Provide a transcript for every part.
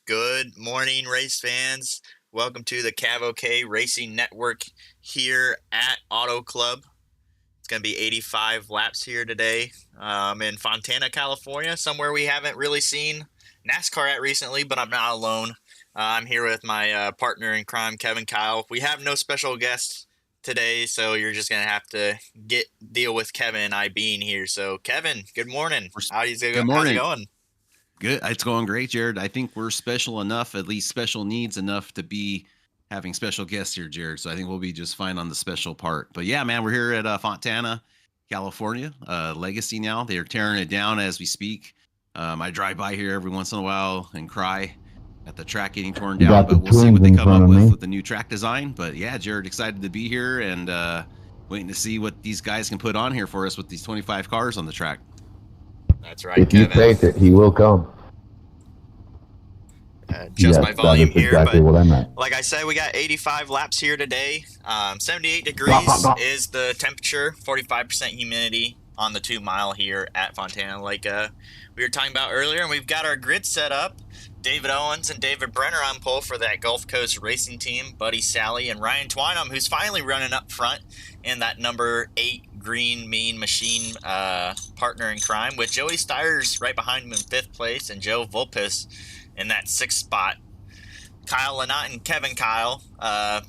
Good morning, race fans. Welcome to the Cav Racing Network here at Auto Club. It's going to be 85 laps here today in Fontana, California, somewhere we haven't really seen NASCAR at recently, but I'm not alone. I'm here with my partner in crime, Kevin Kyle. We have no special guests today, so you're just going to have to deal with Kevin and I being here. So, Kevin, good morning. Good How's it morning. going? Good. It's going great, Jared. I think we're special enough, at least special needs enough to be having special guests here, Jared. So I think we'll be just fine on the special part. But yeah, man, we're here at Fontana, California, Legacy now. They're tearing it down as we speak. I drive by here every once in a while and cry at the track getting torn down, but we'll see what they come up with the new track design. But yeah, Jared, excited to be here and waiting to see what these guys can put on here for us with these 25 cars on the track. That's right, If Kevin. you paint it, he will come. Just yes, my volume that is here, exactly but what I meant. like I said, we got 85 laps here today. 78 degrees is the temperature, 45% humidity on the 2 mile here at Fontana, like we were talking about earlier. And we've got our grid set up. David Owens and David Brenner on pole for that Gulf Coast racing team. Buddy Sally and Ryan Twynham, who's finally running up front in that number 8 Green Mean Machine partner in crime, with Joey Steyers right behind him in 5th place and Joe Vulpes in that 6th spot. Kyle Lynott and Kevin Kyle, I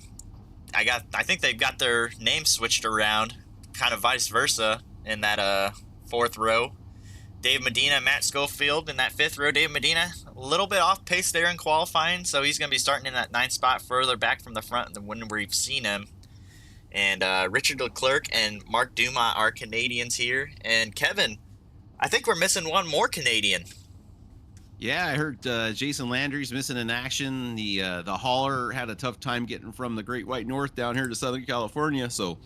think they've got their names switched around, kind of vice versa in that 4th row. Dave Medina, Matt Schofield in that 5th row. Dave Medina, a little bit off pace there in qualifying, so he's going to be starting in that 9th spot further back from the front than when we've seen him. And Richard Leclerc and Mark Dumont are Canadians here. And Kevin, I think we're missing one more Canadian. Yeah, I heard Jason Landry's missing in action. The hauler had a tough time getting from the Great White North down here to Southern California, so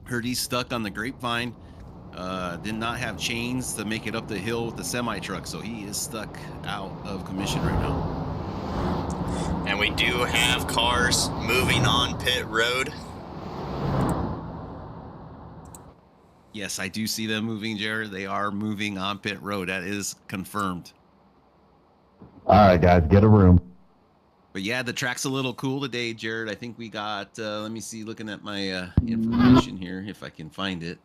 heard he's stuck on the Grapevine. Did not have chains to make it up the hill with the semi truck, so he is stuck out of commission right now. And we do have cars moving on pit road. Yes, I do see them moving, Jared. They are moving on pit road. That is confirmed. All right, guys, get a room. But yeah, the track's a little cool today, Jared. I think we got, let me see, looking at my information here, if I can find it.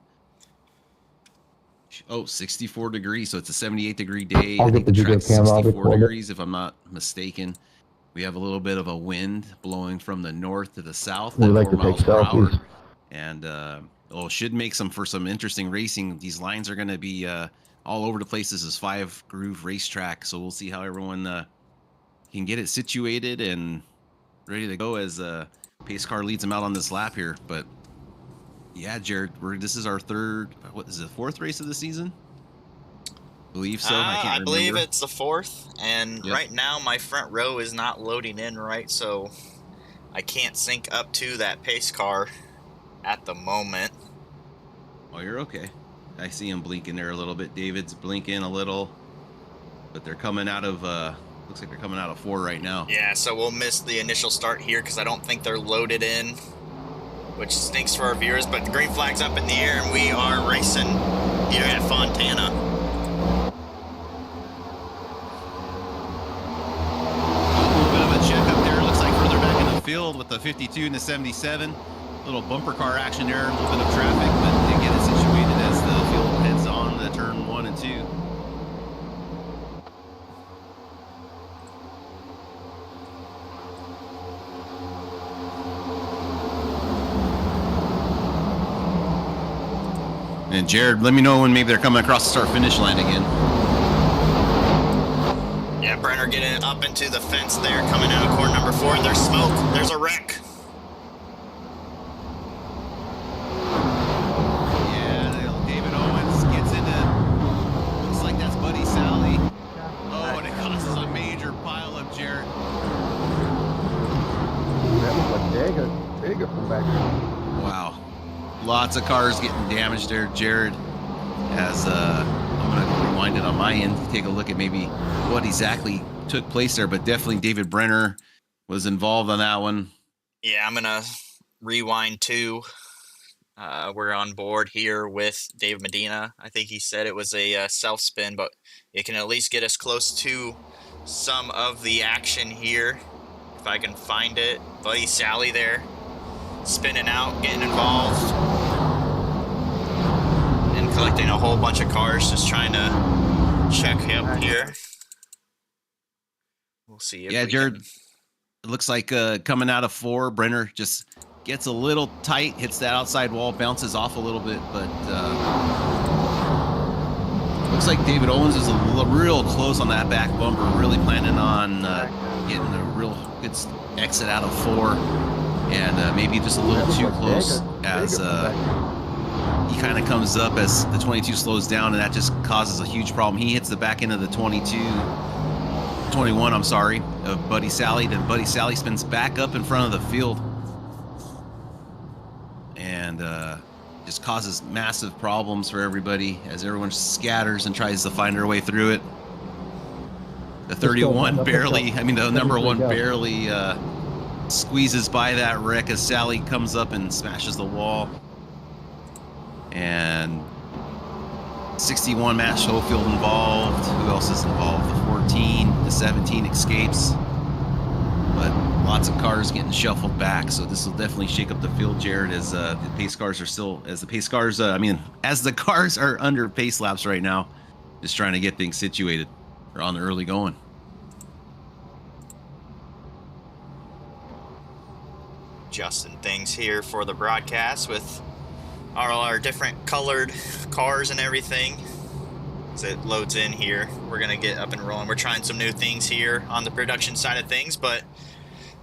Oh, 64 degrees. So it's a 78 degree day. I think the track's 64 degrees, if I'm not mistaken. We have a little bit of a wind blowing from the north to the south at 4 miles per hour. And should make for some interesting racing. These lines are going to be all over the place. This is 5 groove racetrack, so we'll see how everyone can get it situated and ready to go as pace car leads them out on this lap here. But yeah, Jared, this is our 4th race of the season? I believe so. I believe it's the 4th, and yep. Right now my front row is not loading in right, so I can't sync up to that pace car at the moment. Oh, you're okay. I see him blinking there a little bit. David's blinking a little, but they're coming out of looks like they're coming out of 4 right now. Yeah, so we'll miss the initial start here because I don't think they're loaded in, which stinks for our viewers. But the green flag's up in the air, and we are racing here at Fontana. A little bit of a check up there. Looks like further back in the field with the 52 and the 77. Little bumper car action there, a little bit of traffic, but they get it situated as the field heads on the turn 1 and 2. And Jared, let me know when maybe they're coming across the start-finish line again. Yeah, Brenner getting up into the fence there, coming out of corner number 4, and there's smoke. There's a wreck. Yeah, David Owens gets into, looks like that's Buddy Sally. Oh, and it causes a major pileup, Jared. That looks like Dega from back there. Wow. Lots of cars getting damaged there, Jared. As I'm going to rewind it on my end to take a look at maybe what exactly took place there. But definitely David Brenner was involved on that one. Yeah, I'm going to rewind too. We're on board here with Dave Medina. I think he said it was a self-spin, but it can at least get us close to some of the action here, if I can find it. Buddy Sally there, spinning out, getting involved, and collecting a whole bunch of cars, just trying to check up here. We'll see if Jared, it looks like coming out of 4, Brenner just gets a little tight, hits that outside wall, bounces off a little bit, but looks like David Owens is real close on that back bumper, really planning on getting a real good exit out of 4, and maybe just a little too close as he kind of comes up as the 22 slows down, and that just causes a huge problem. He hits the back end of the 21, I'm sorry, of Buddy Sally. Then Buddy Sally spins back up in front of the field and just causes massive problems for everybody as everyone scatters and tries to find their way through it. The 31 barely, I mean, the number 1 barely squeezes by that wreck as Sally comes up and smashes the wall. And 61, Matt Schofield involved. Who else is involved? The 14, the 17 escapes. But lots of cars getting shuffled back, so this will definitely shake up the field, Jared, as the pace cars are still, as the cars are under pace laps right now, just trying to get things situated or on the early going. adjusting things here for the broadcast with all our different colored cars and everything as it loads in here. We're gonna get up and rolling. We're trying some new things here on the production side of things, but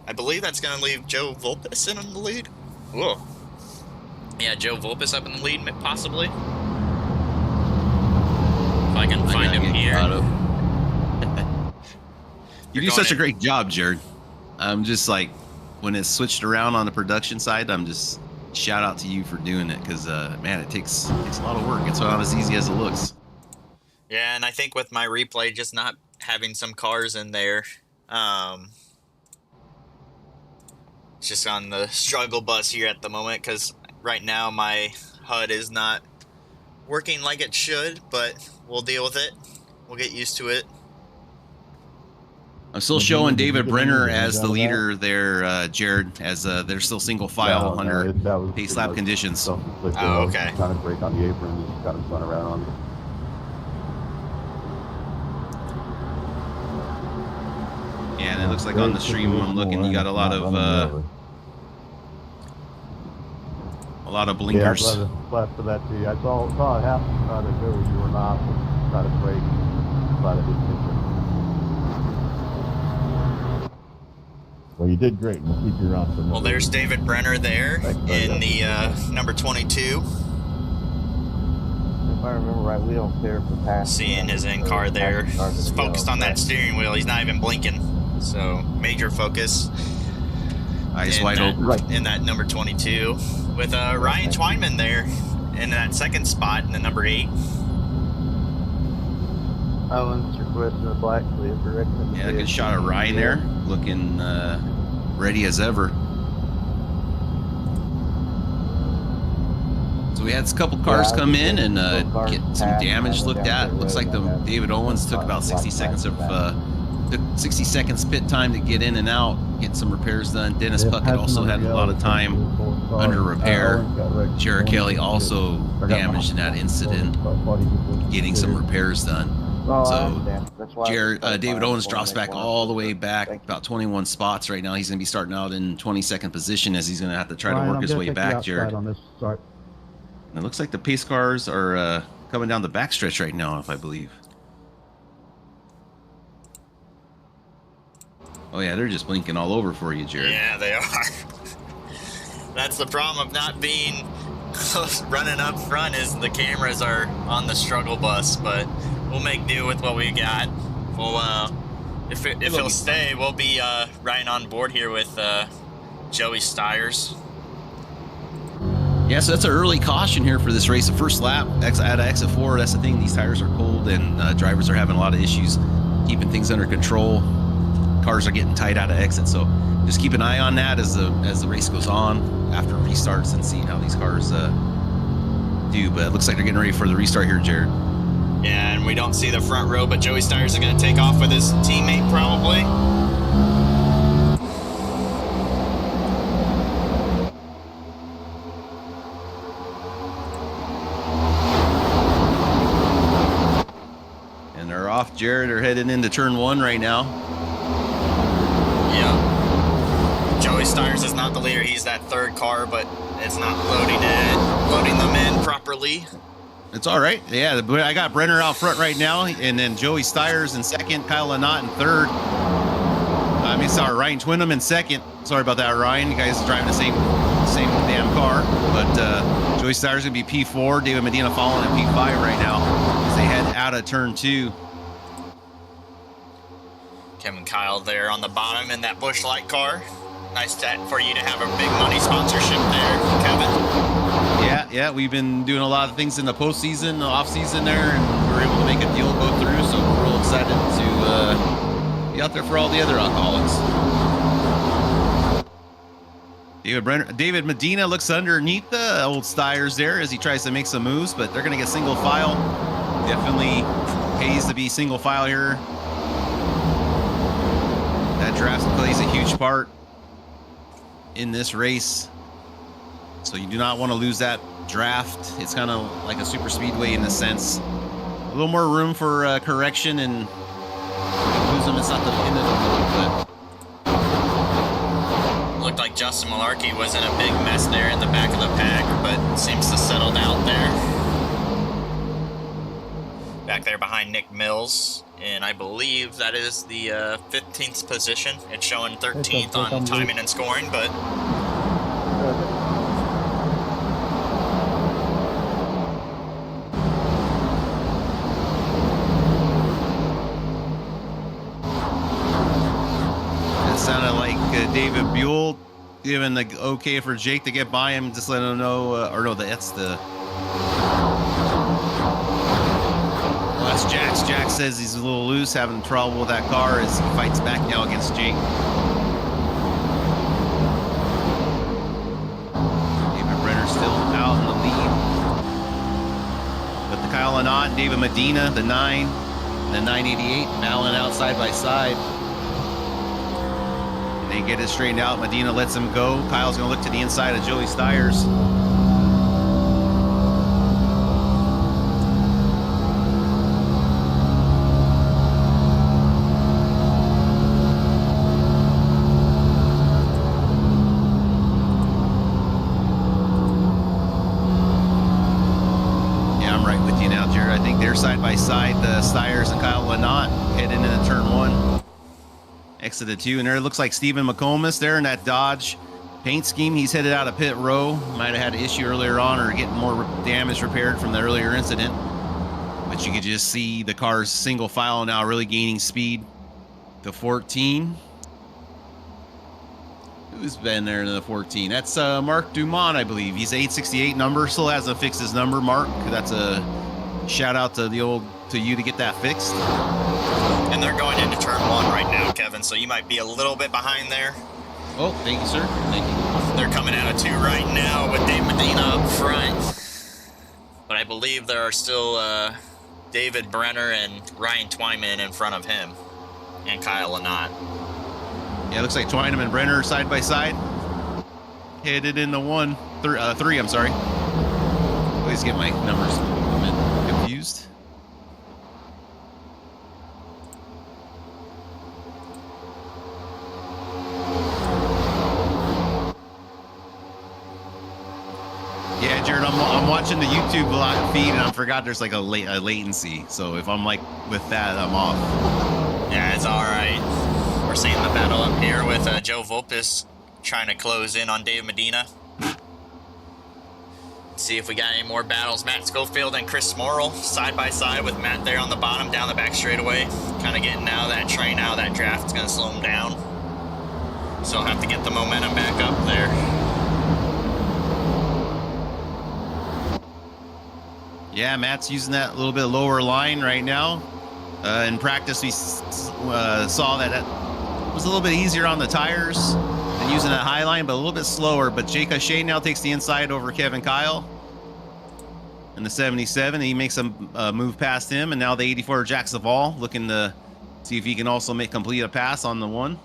I believe that's gonna leave Joe Vulpes in the lead. Whoa. Yeah, Joe Vulpes up in the lead, possibly. If I can find him here. You do such a great job, Jared. I'm just like, when it's switched around on the production side, I'm just shout out to you for doing it, because man, it takes a lot of work. It's not as easy as it looks. Yeah, and I think with my replay, just not having some cars in there, just on the struggle bus here at the moment, because right now my HUD is not working like it should, but we'll deal with it. We'll get used to it. I'm still showing David Brenner as the leader there, Jared, as they're still single file under pace lap conditions. Oh, okay. Trying to break on the apron, just got him spun around on me. Yeah, and it looks like on the stream I'm looking, you got a lot of blinkers. Yeah, glad for that too. I saw it happen. Try to go where you were not, try to break, try to hit picture. Well, you did great. We'll keep you around for Well, there's David Brenner there in the number 22. If I remember right, we don't care for pass. Seeing his in-car there. He's focused on that steering wheel. He's not even blinking. So, major focus. Eyes wide open. In that number 22. With Ryan Twyman there in that second spot in the number 8. Owens requesting the black clip. Yeah, good shot of Ryan there, looking ready as ever. So we had a couple cars come in and get some damage looked at. Looks like David Owens took about 60 seconds pit time to get in and out, get some repairs done. Dennis Puckett also had a lot of time under repair. Jared Kelly also damaged in that incident, getting some repairs done. So David Owens drops back all the way back, about 21 spots right now. He's going to be starting out in 22nd position as he's going to have to try to work his way back, Jared. And it looks like the pace cars are coming down the backstretch right now, if I believe. Oh yeah, they're just blinking all over for you, Jared. Yeah, they are. That's the problem of not being running up front, is the cameras are on the struggle bus, but we'll make do with what we got. We'll, if he'll stay, we'll be riding on board here with Joey Stiers. Yeah, so that's an early caution here for this race. The first lap out of exit 4. That's the thing; these tires are cold, and drivers are having a lot of issues keeping things under control. Cars are getting tight out of exit, so just keep an eye on that as the race goes on after restarts and seeing how these cars do. But it looks like they're getting ready for the restart here, Jared. Yeah, and we don't see the front row, but Joey Styres is going to take off with his teammate probably. And they're off Jared. They're heading into turn 1 right now. Yeah. Joey Styres is not the leader. He's that third car, but it's not loading them in properly. It's all right. Yeah, I got Brenner out front right now, and then Joey Styres in second, Kyle Lynott in third. Ryan Twinham in second. Sorry about that, Ryan. You guys are driving the same damn car. But Joey Styres going to be P4. David Medina following at P5 right now as they head out of turn 2. Kevin Kyle there on the bottom in that Busch Light car. Nice for you to have a big money sponsorship there, Kevin. Yeah, we've been doing a lot of things in the postseason, the off-season there, and we were able to make a deal go through, so we're real excited to be out there for all the other alcoholics. David Medina looks underneath the old Styres there as he tries to make some moves, but they're going to get single file. Definitely pays to be single file here. That draft plays a huge part in this race. So you do not want to lose that draft. It's kind of like a super speedway in a sense. A little more room for correction, and if you lose them, it's not the end of the road. Looked like Justin Malarkey was in a big mess there in the back of the pack, but seems to settle out there. Back there behind Nick Mills, and I believe that is the 15th position. It's showing 13th on timing and scoring, but... Sounded like David Buell giving the okay for Jake to get by him, just letting him know, or no, that's the... Well, that's Jax. Jax says he's a little loose, having trouble with that car as he fights back now against Jake. David Brenner still out in the lead. But the Kyle Lynott, David Medina, the 9, and the 988, battling out side by side. They get it straightened out. Medina lets him go. Kyle's going to look to the inside of Joey Styres. Yeah, I'm right with you now, Jared. I think they're side by side, the Styres and Kyle Lynott heading into turn 1. Exit the 2, and there it looks like Stephen McComas there in that Dodge paint scheme. He's headed out of pit row. Might have had an issue earlier on or getting more damage repaired from the earlier incident. But you could just see the car's single file now really gaining speed to 14. Who's been there in the 14? That's Mark Dumont, I believe. He's 868 number. Still hasn't fixed his number, Mark. That's a shout out to you to get that fixed. And they're going into turn 1 right now, Kevin, so you might be a little bit behind there. Oh, thank you, sir. Thank you. They're coming out of 2 right now with Dave Medina up front. But I believe there are still David Brenner and Ryan Twyman in front of him, and Kyle Lynott. Yeah, it looks like Twyman and Brenner side by side. Headed in the 3, I'm sorry. Always get my numbers confused. Yeah, Jared, I'm watching the YouTube live feed, and I forgot there's like a latency. So if I'm like with that, I'm off. Yeah, it's all right. We're seeing the battle up here with Joe Volpis trying to close in on Dave Medina. Let's see if we got any more battles. Matt Schofield and Chris Morrill side by side with Matt there on the bottom, down the back straightaway. Kind of getting out of that train, out of that draft. It's going to slow him down. So I'll have to get the momentum back up there. Yeah, Matt's using that little bit lower line right now. In practice, we saw that it was a little bit easier on the tires than using that high line, but a little bit slower. But Jake O'Shea now takes the inside over Kevin Kyle. in the 77. He makes a move past him, and now the 84 Jacks of all looking to see if he can also complete a pass on the one.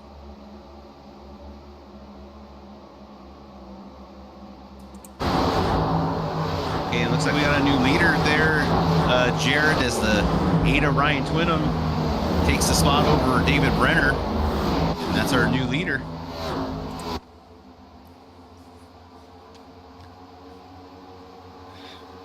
Okay, it looks like we got a new leader there, Jared, as the 8 of Ryan Twinham takes the spot over David Brenner, and that's our new leader.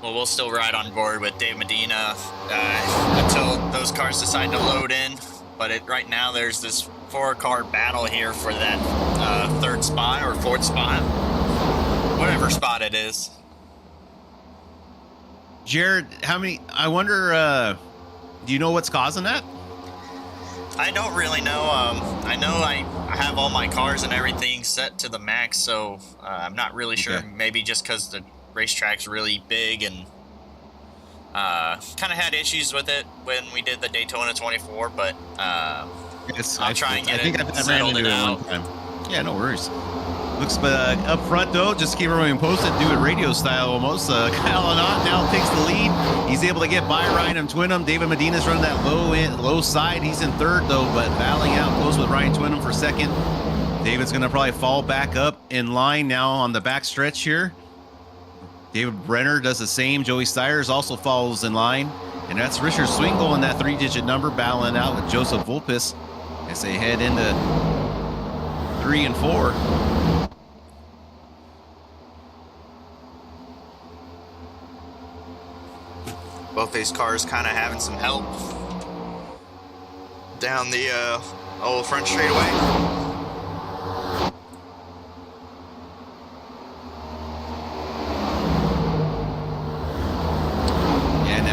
Well, we'll still ride on board with Dave Medina until those cars decide to load in. But right now, there's this 4-car battle here for that 3rd spot or 4th spot, whatever spot it is. Jared, how many? I wonder. Do you know what's causing that? I don't really know. I know I have all my cars and everything set to the max, so I'm not really sure. Maybe just because the racetrack's really big and kind of had issues with it when we did the Daytona 24, but I'll try and get it settled out. Yeah, no worries. Looks up front though, just keep everyone posted, do it radio style almost. Kyle Anott now takes the lead. He's able to get by Ryan and Twinham. David Medina's running that low side. He's in 3rd though, but battling out close with Ryan Twinham for 2nd. David's gonna probably fall back up in line now on the back stretch here. David Brenner does the same. Joey Steyers also follows in line. And that's Richard Swingle in that 3-digit number, battling out with Joseph Vulpes as they head into 3 and 4. Both these cars kind of having some help down the old front straightaway.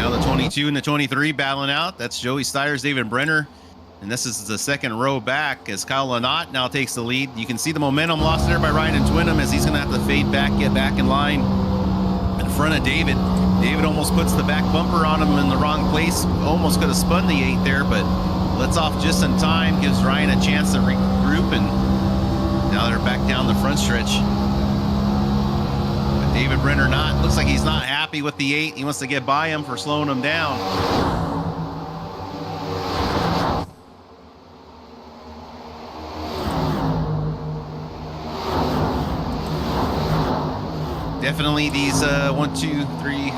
The 22 and the 23 battling out. That's Joey Steyers, David Brenner. And this is the 2nd row back as Kyle Anott now takes the lead. You can see the momentum lost there by Ryan and Twinham as he's going to have to fade back, get back in line in front of David. David almost puts the back bumper on him in the wrong place. Almost could have spun the 8 there, but lets off just in time. Gives Ryan a chance to regroup, and now they're back down the front stretch. David Brenner looks like he's not happy with the 8. He wants to get by him for slowing him down. Definitely these 1, 2, 3,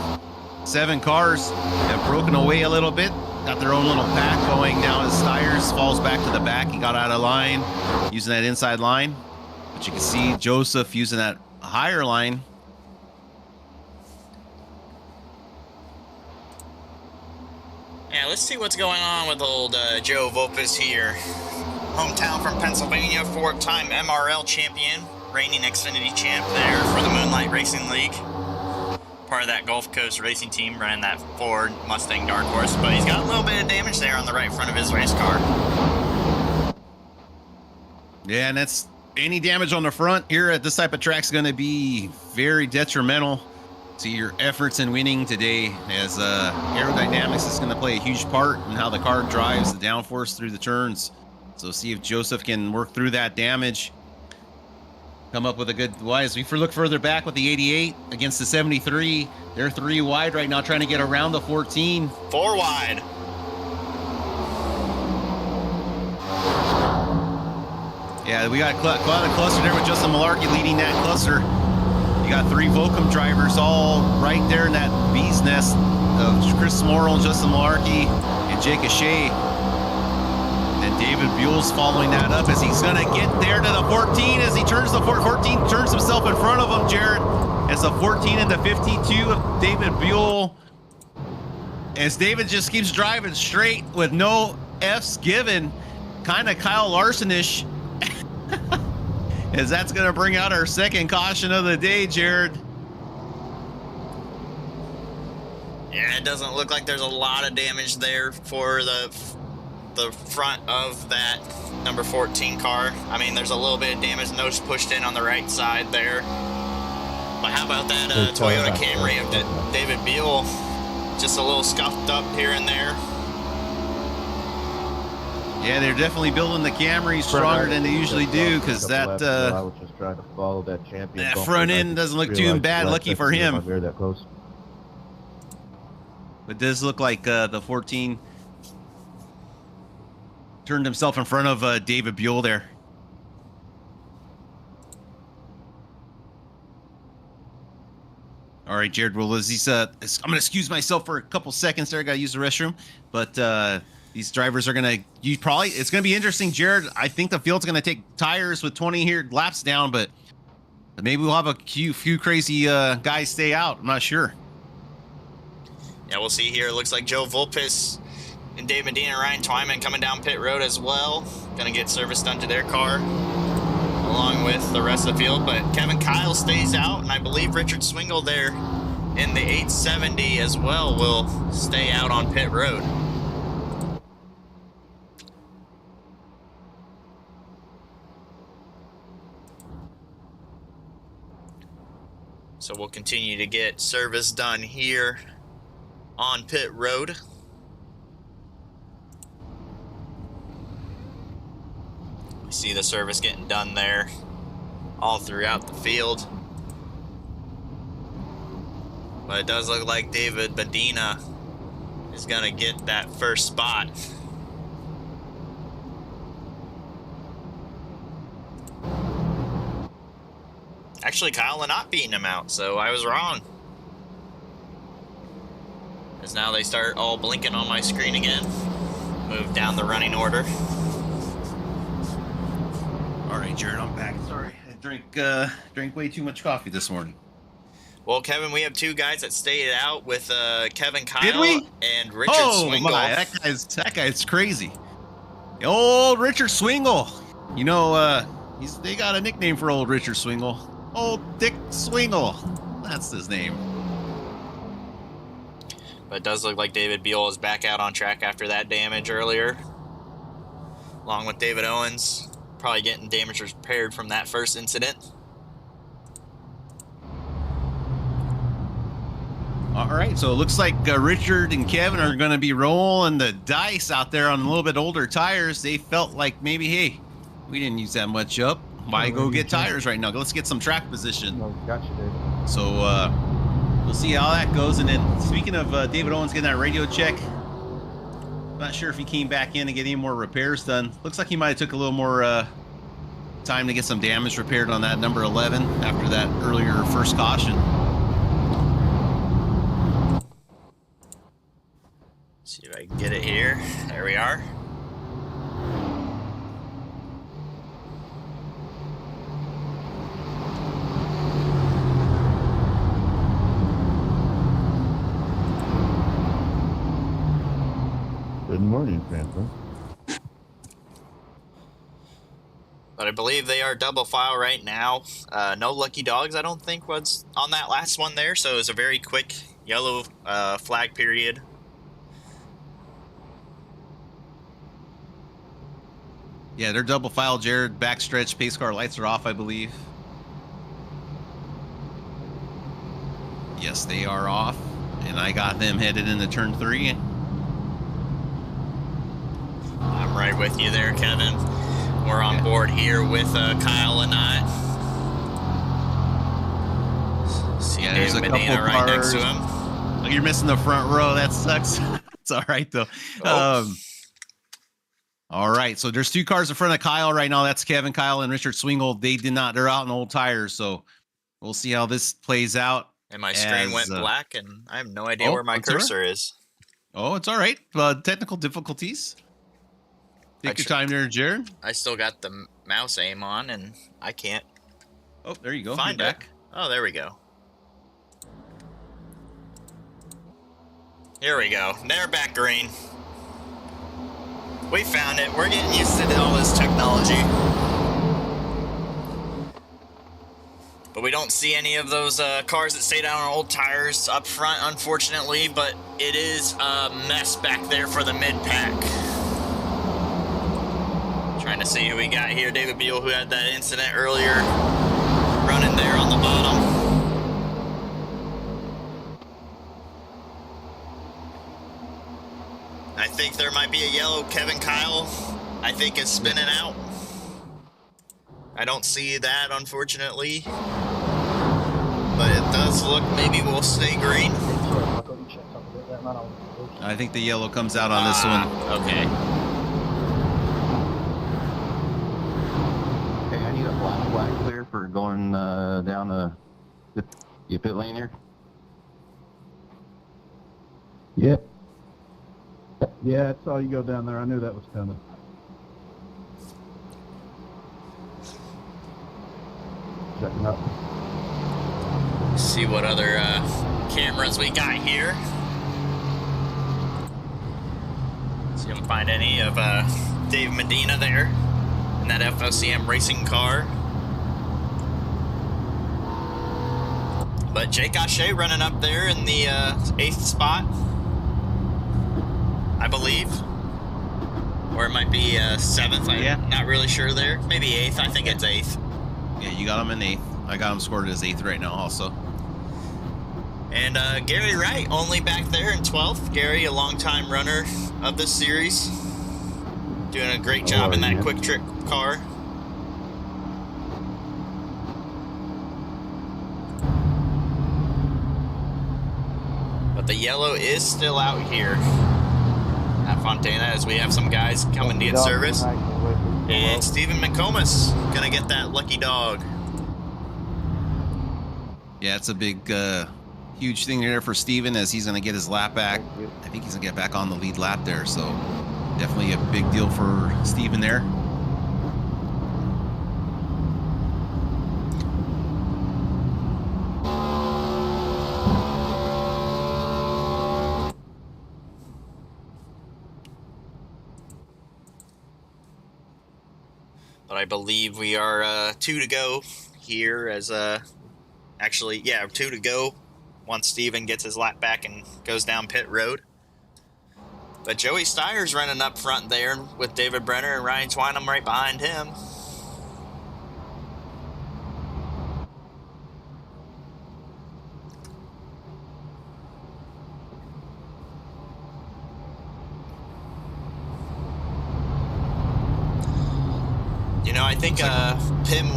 7 cars have broken away a little bit. Got their own little pack going now as Steyers falls back to the back. He got out of line using that inside line. But you can see Joseph using that higher line. Yeah, let's see what's going on with old Joe Vulpes here. Hometown from Pennsylvania, 4-time MRL champion, reigning Xfinity champ there for the Moonlight Racing League. Part of that Gulf Coast racing team, ran that Ford Mustang Dark Horse, but he's got a little bit of damage there on the right front of his race car. Yeah, and that's any damage on the front here at this type of track is going to be very detrimental to your efforts in winning today, as aerodynamics is going to play a huge part in how the car drives the downforce through the turns. So see if Joseph can work through that damage, come up with a good wide. As we look further back with the 88 against the 73, they're 3 wide right now, trying to get around the 14. 4 wide. Yeah, we got a cluster there with Justin Malarkey leading that cluster. You got 3 Volcom drivers all right there in that bee's nest of Chris Morrill, Justin Malarkey, and Jake Ashea. And David Buell's following that up as he's going to get there to the 14 as he turns the 14, turns himself in front of him, Jared, as the 14 and the 52 of David Buell. As David just keeps driving straight with no F's given, kind of Kyle Larson-ish. As that's going to bring out our 2nd caution of the day, Jared. Yeah, it doesn't look like there's a lot of damage there for the front of that number 14 car. I mean, there's a little bit of damage, nose pushed in on the right side there. But how about that Toyota Camry of David Buell? Just a little scuffed up here and there. Yeah, they're definitely building the Camry stronger than they usually do, because that I was just trying to follow that champion. That front end doesn't look too bad. Lucky for him. It does look like the 14 turned himself in front of David Buell there. All right, Jared. Well, as he's, I'm going to excuse myself for a couple seconds there. I got to use the restroom. But these drivers are going to use probably. It's going to be interesting, Jared. I think the field's going to take tires with 20 here laps down, but maybe we'll have a few crazy guys stay out. I'm not sure. Yeah, we'll see here. It looks like Joe Vulpes and Dave Medina and Ryan Twyman coming down pit road as well. Going to get service done to their car along with the rest of the field. But Kevin Kyle stays out, and I believe Richard Swingle there in the 870 as well will stay out on pit road. So we'll continue to get service done here on pit road. We see the service getting done there all throughout the field. But it does look like David Medina is going to get that first spot. Actually, Kyle Lynott beating him out, so I was wrong. As now they start all blinking on my screen again. Move down the running order. All right, Jared, I'm back. Sorry, I drank way too much coffee this morning. Well, Kevin, we have two guys that stayed out with Kevin Kyle Did we? and Richard Swingle. My, that guy's crazy. The old Richard Swingle. You know, they got a nickname for old Richard Swingle. Old Dick Swingle. That's his name. But it does look like David Buell is back out on track after that damage earlier, along with David Owens. Probably getting damage repaired from that first incident. All right, so it looks like Richard and Kevin are going to be rolling the dice out there on a little bit older tires. They felt like maybe, hey, we didn't use that much up. Why go get tires right now? Let's get some track position. No, gotcha, David. So we'll see how that goes. And then speaking of David Owens getting that radio check, not sure if he came back in to get any more repairs done. Looks like he might have took a little more time to get some damage repaired on that number 11 after that earlier first caution. See if I can get it here. There we are. Good morning, Franklin. But I believe they are double file right now. No lucky dogs, I don't think, was on that last one there. So it was a very quick yellow flag period. Yeah, they're double file, Jared. Backstretch, pace car lights are off, I believe. Yes, they are off. And I got them headed into turn 3. I'm right with you there, Kevin. We're on board here with Kyle Lynott. See David Medina right next to him. Oh, you're missing the front row. That sucks. It's all right, though. Oh. All right, so there's 2 cars in front of Kyle right now. That's Kevin Kyle and Richard Swingle. They're out in old tires, so we'll see how this plays out. And my screen went black, and I have no idea where my cursor is. Oh, it's all right. Technical difficulties. Take your time there, Jared. I still got the mouse aim on, and I can't. Oh, there you go. Find it. Oh, there we go. Here we go. They're back green. We found it. We're getting used to all this technology. But we don't see any of those cars that stay down on old tires up front, unfortunately. But it is a mess back there for the mid-pack. Trying to see who we got here. David Buell, who had that incident earlier, running there on the bottom. I think there might be a yellow. Kevin Kyle, I think, is spinning out. I don't see that, unfortunately. But it does look maybe we'll stay green. I think the yellow comes out on this one. Okay. Okay, I need a black clear for going down the pit lane here. Yep. Yeah, I saw you go down there. I knew that was coming. Checking up. See what other cameras we got here. See if we can find any of Dave Medina there in that FOCM racing car. But Jake Gaucher running up there in the 8th spot, I believe. Or it might be 7th. I'm not really sure there. Maybe 8th. I think it's 8th. Yeah, you got him in 8th. I got him scored as 8th right now also. And Gary Wright only back there in 12th. Gary, a longtime runner of this series. Doing a great job in that quick trip car. But the yellow is still out here at Fontana as we have some guys coming to get service. And Stephen McComas gonna get that lucky dog. Yeah, it's a big, huge thing there for Steven as he's going to get his lap back. I think he's going to get back on the lead lap there, so definitely a big deal for Steven there. But I believe we are 2 to go here as actually, yeah, 2 to go once Steven gets his lap back and goes down pit road. But Joey Steyer's running up front there with David Brenner and Ryan Twynham right behind him. You know, I think Pim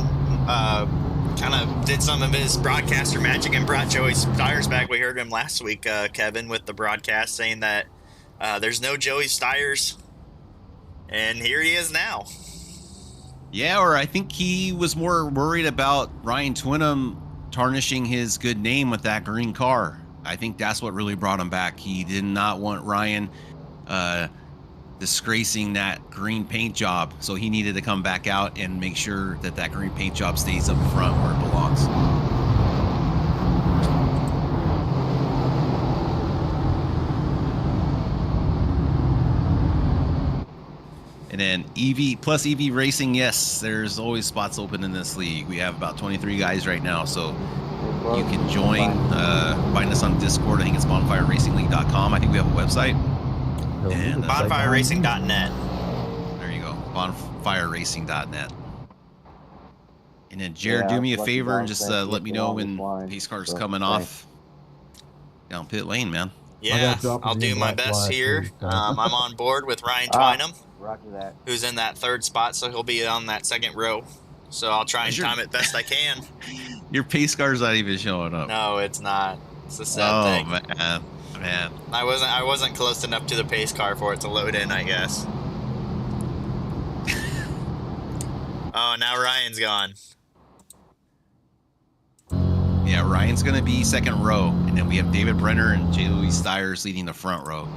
kind of did some of his broadcaster magic and brought Joey Steyer's back. We heard him last week, Kevin, with the broadcast saying that there's no Joey Steyer's, and here he is now. Yeah, or I think he was more worried about Ryan Twynham tarnishing his good name with that green car. I think that's what really brought him back. He did not want Ryan disgracing that green paint job, so he needed to come back out and make sure that that green paint job stays up front where it belongs. And then EV plus EV Racing, yes, there's always spots open in this league. We have about 23 guys right now, so you can join. Find us on Discord. I think it's bonfireracingleague.com. I think we have a website. And bonfireracing.net. There you go, bonfireracing.net. And then Jared, do me a favor and just let me know when pace car's coming off down pit lane, man. Yeah, I'll do my best here. I'm on board with Ryan Twynham, Roger that. who's in that 3rd spot, so he'll be on that 2nd row. So I'll try and time it best I can. Your pace car's not even showing up. No, it's not. It's a sad thing. Oh, man. I wasn't close enough to the pace car for it to load in, I guess. Oh, now Ryan's gone. Yeah, Ryan's going to be 2nd row, and then we have David Brenner and Joey Steyer's leading the front row.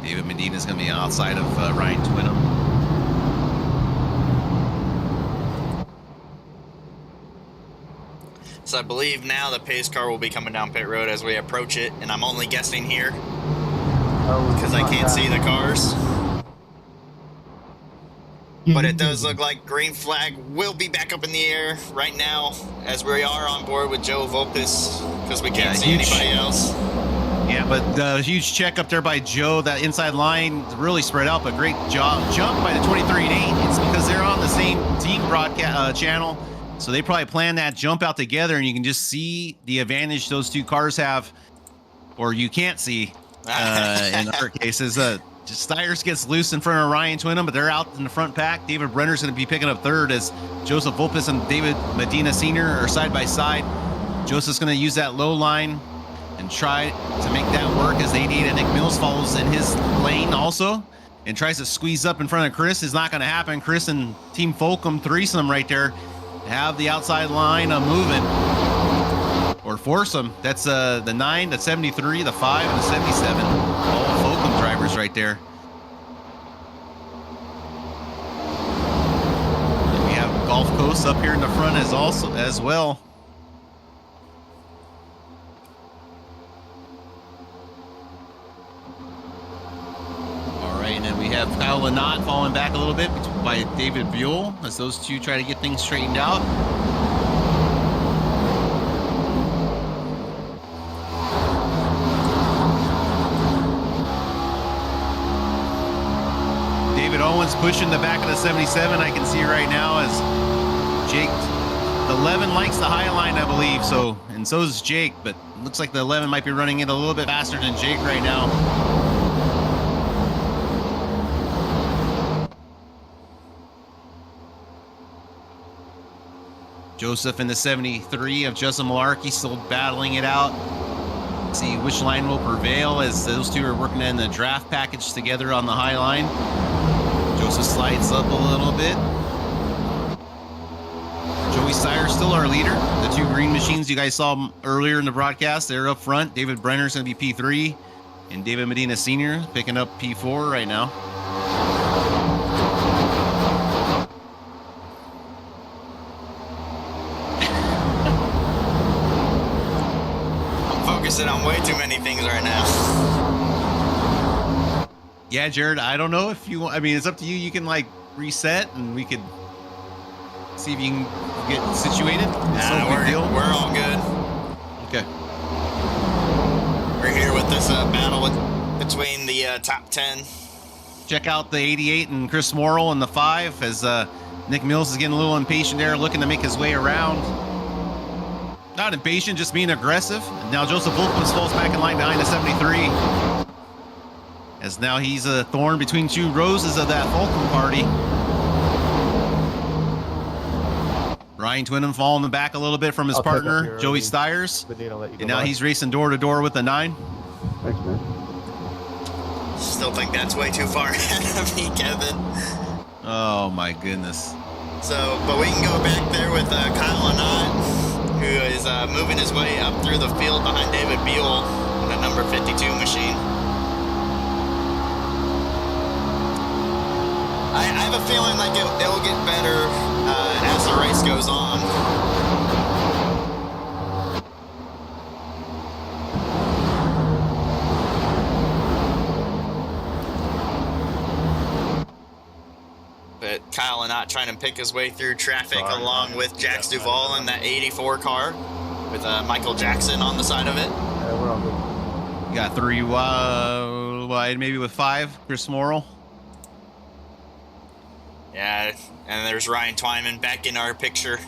David Medina's going to be outside of Ryan Twynham. So I believe now the pace car will be coming down pit road as we approach it, and I'm only guessing here because I can't see the cars. But it does look like green flag will be back up in the air right now as we are on board with Joe Volpis because we can't see anybody else. Yeah, but huge check up there by Joe. That inside line really spread out, but great jump by the 23 and 8. It's because they're on the same team broadcast channel, so they probably planned that jump out together, and you can just see the advantage those two cars have, or you can't see in other cases. Steyer's gets loose in front of Ryan Twynham, but they're out in the front pack. David Brenner's going to be picking up 3rd as Joseph Volpis and David Medina Sr. are side by side. Joseph's going to use that low line and try to make that work as 88 and Nick Mills follows in his lane also and tries to squeeze up in front of Chris. Is not going to happen. Chris and Team Folcom threesome right there have the outside line moving or force them. That's the 9, the 73, the 5, and the 77. All Folcom drivers right there. And we have Gulf Coast up here in the front as well. And then we have Kyle Lynott falling back a little bit by David Buell as those two try to get things straightened out. David Owens pushing the back of the 77, I can see right now, as Jake, the 11 likes the high line, I believe, so, and so does Jake, but it looks like the 11 might be running it a little bit faster than Jake right now. Joseph in the 73 of Justin Malarkey still battling it out. See which line will prevail as those two are working in the draft package together on the high line. Joseph slides up a little bit. Joey Sire still our leader. The two green machines you guys saw earlier in the broadcast, they're up front. David Brenner's going to be P3, and David Medina Sr. picking up P4 right now. On way too many things right now. Yeah, Jared, I don't know if you want, I mean, it's up to you. You can like reset and we could see if you can get situated. We're all good. Okay. We're here with this battle between the top 10. Check out the 88 and Chris Morrill in the 5 as Nick Mills is getting a little impatient there, looking to make his way around. Not impatient, just being aggressive. And now Joseph Volkman falls back in line behind the 73. As now he's a thorn between two roses of that Volkman party. Ryan Twinham falling back a little bit from his partner, Joey Stiers. And now he's racing door to door with the 9. Thanks, man. Still think that's way too far ahead of me, Kevin. Oh my goodness. So, but we can go back there with Kyle Lynott, who is moving his way up through the field behind David Buell in the number 52 machine. I have a feeling like it'll get better as the race goes on. But Kyle not trying to pick his way through traffic along with Jax Duvall in that 84 car with Michael Jackson on the side of it. Yeah, we're all good. You got 3 wide, maybe with 5, Chris Morrill. Yeah, and there's Ryan Twyman back in our picture.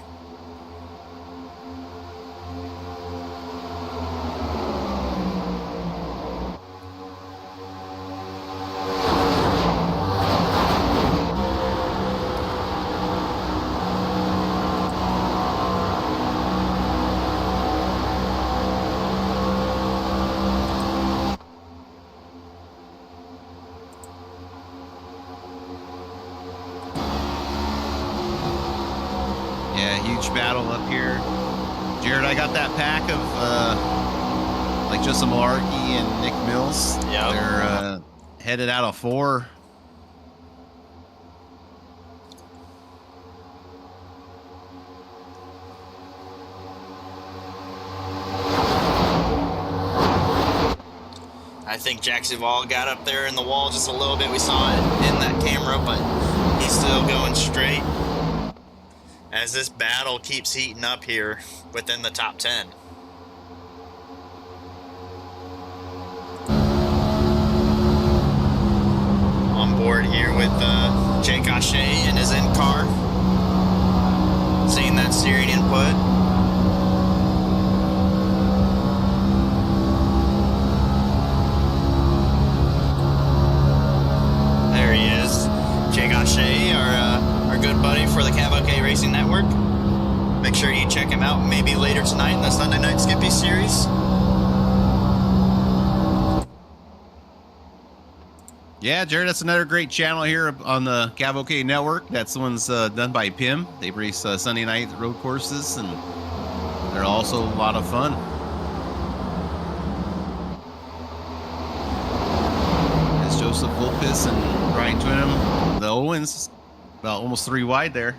Battle up here. Jared, I got that pack of like Justin Malarkey and Nick Mills. Yeah. They're headed out of 4. I think Jax Duvall got up there in the wall just a little bit. We saw it in that camera, but he's still going straight. As this battle keeps heating up here within the top 10. On board here with Jake O'Shea in his end car. Seeing that steering input. There he is. Jake O'Shea, our good buddy for the Cavalcade Racing Network. Make sure you check him out maybe later tonight in the Sunday Night Skippy Series. Yeah, Jared, that's another great channel here on the Cavalcade Network. That's the one's done by Pim. They race Sunday night road courses, and they're also a lot of fun. It's Joseph Vulpes and Ryan Twinham. The Owens, about almost 3 wide there.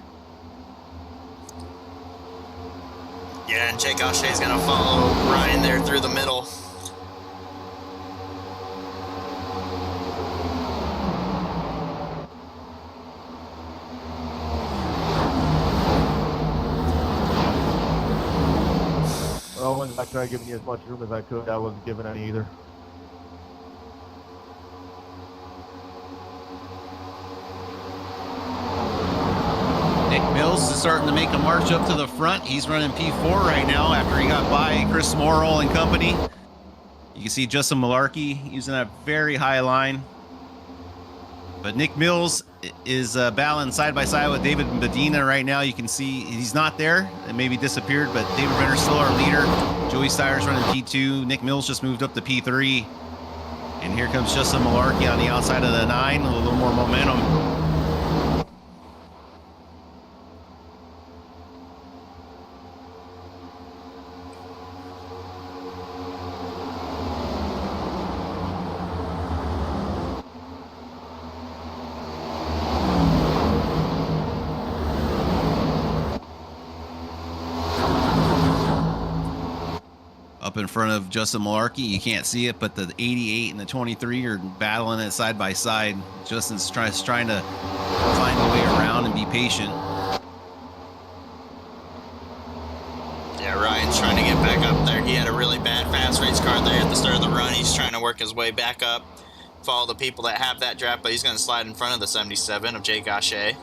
Yeah, and Jake O'Shea's going to follow Ryan there through the middle. Owens, I tried giving you as much room as I could. I wasn't giving any either. Nick Mills is starting to make a march up to the front. He's running P4 right now after he got by Chris Morrill and company. You can see Justin Malarkey using that very high line. But Nick Mills is battling side by side with David Medina right now. You can see he's not there. It maybe disappeared, but David Renner's still our leader. Joey Steyer's running P2. Nick Mills just moved up to P3. And here comes Justin Malarkey on the outside of the 9 with a little more momentum. Up in front of Justin Malarkey, you can't see it, but the 88 and the 23 are battling it side by side. Justin's trying to find a way around and be patient. Yeah, Ryan's trying to get back up there. He had a really bad fast race car there at the start of the run. He's trying to work his way back up, follow the people that have that draft, but he's going to slide in front of the 77 of Jake O'Shea.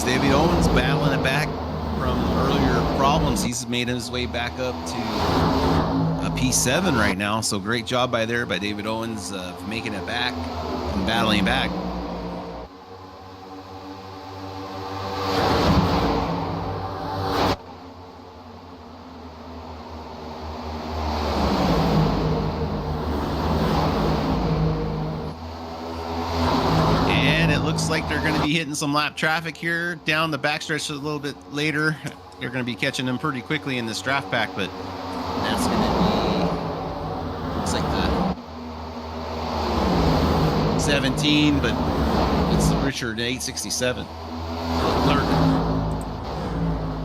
David Owens battling it back from earlier problems. He's made his way back up to a P7 right now. So great job by David Owens making it back and battling back. Looks like they're going to be hitting some lap traffic here down the backstretch a little bit later. They're going to be catching them pretty quickly in this draft pack, but that's going to be, looks like the 17, but it's the Richard 867.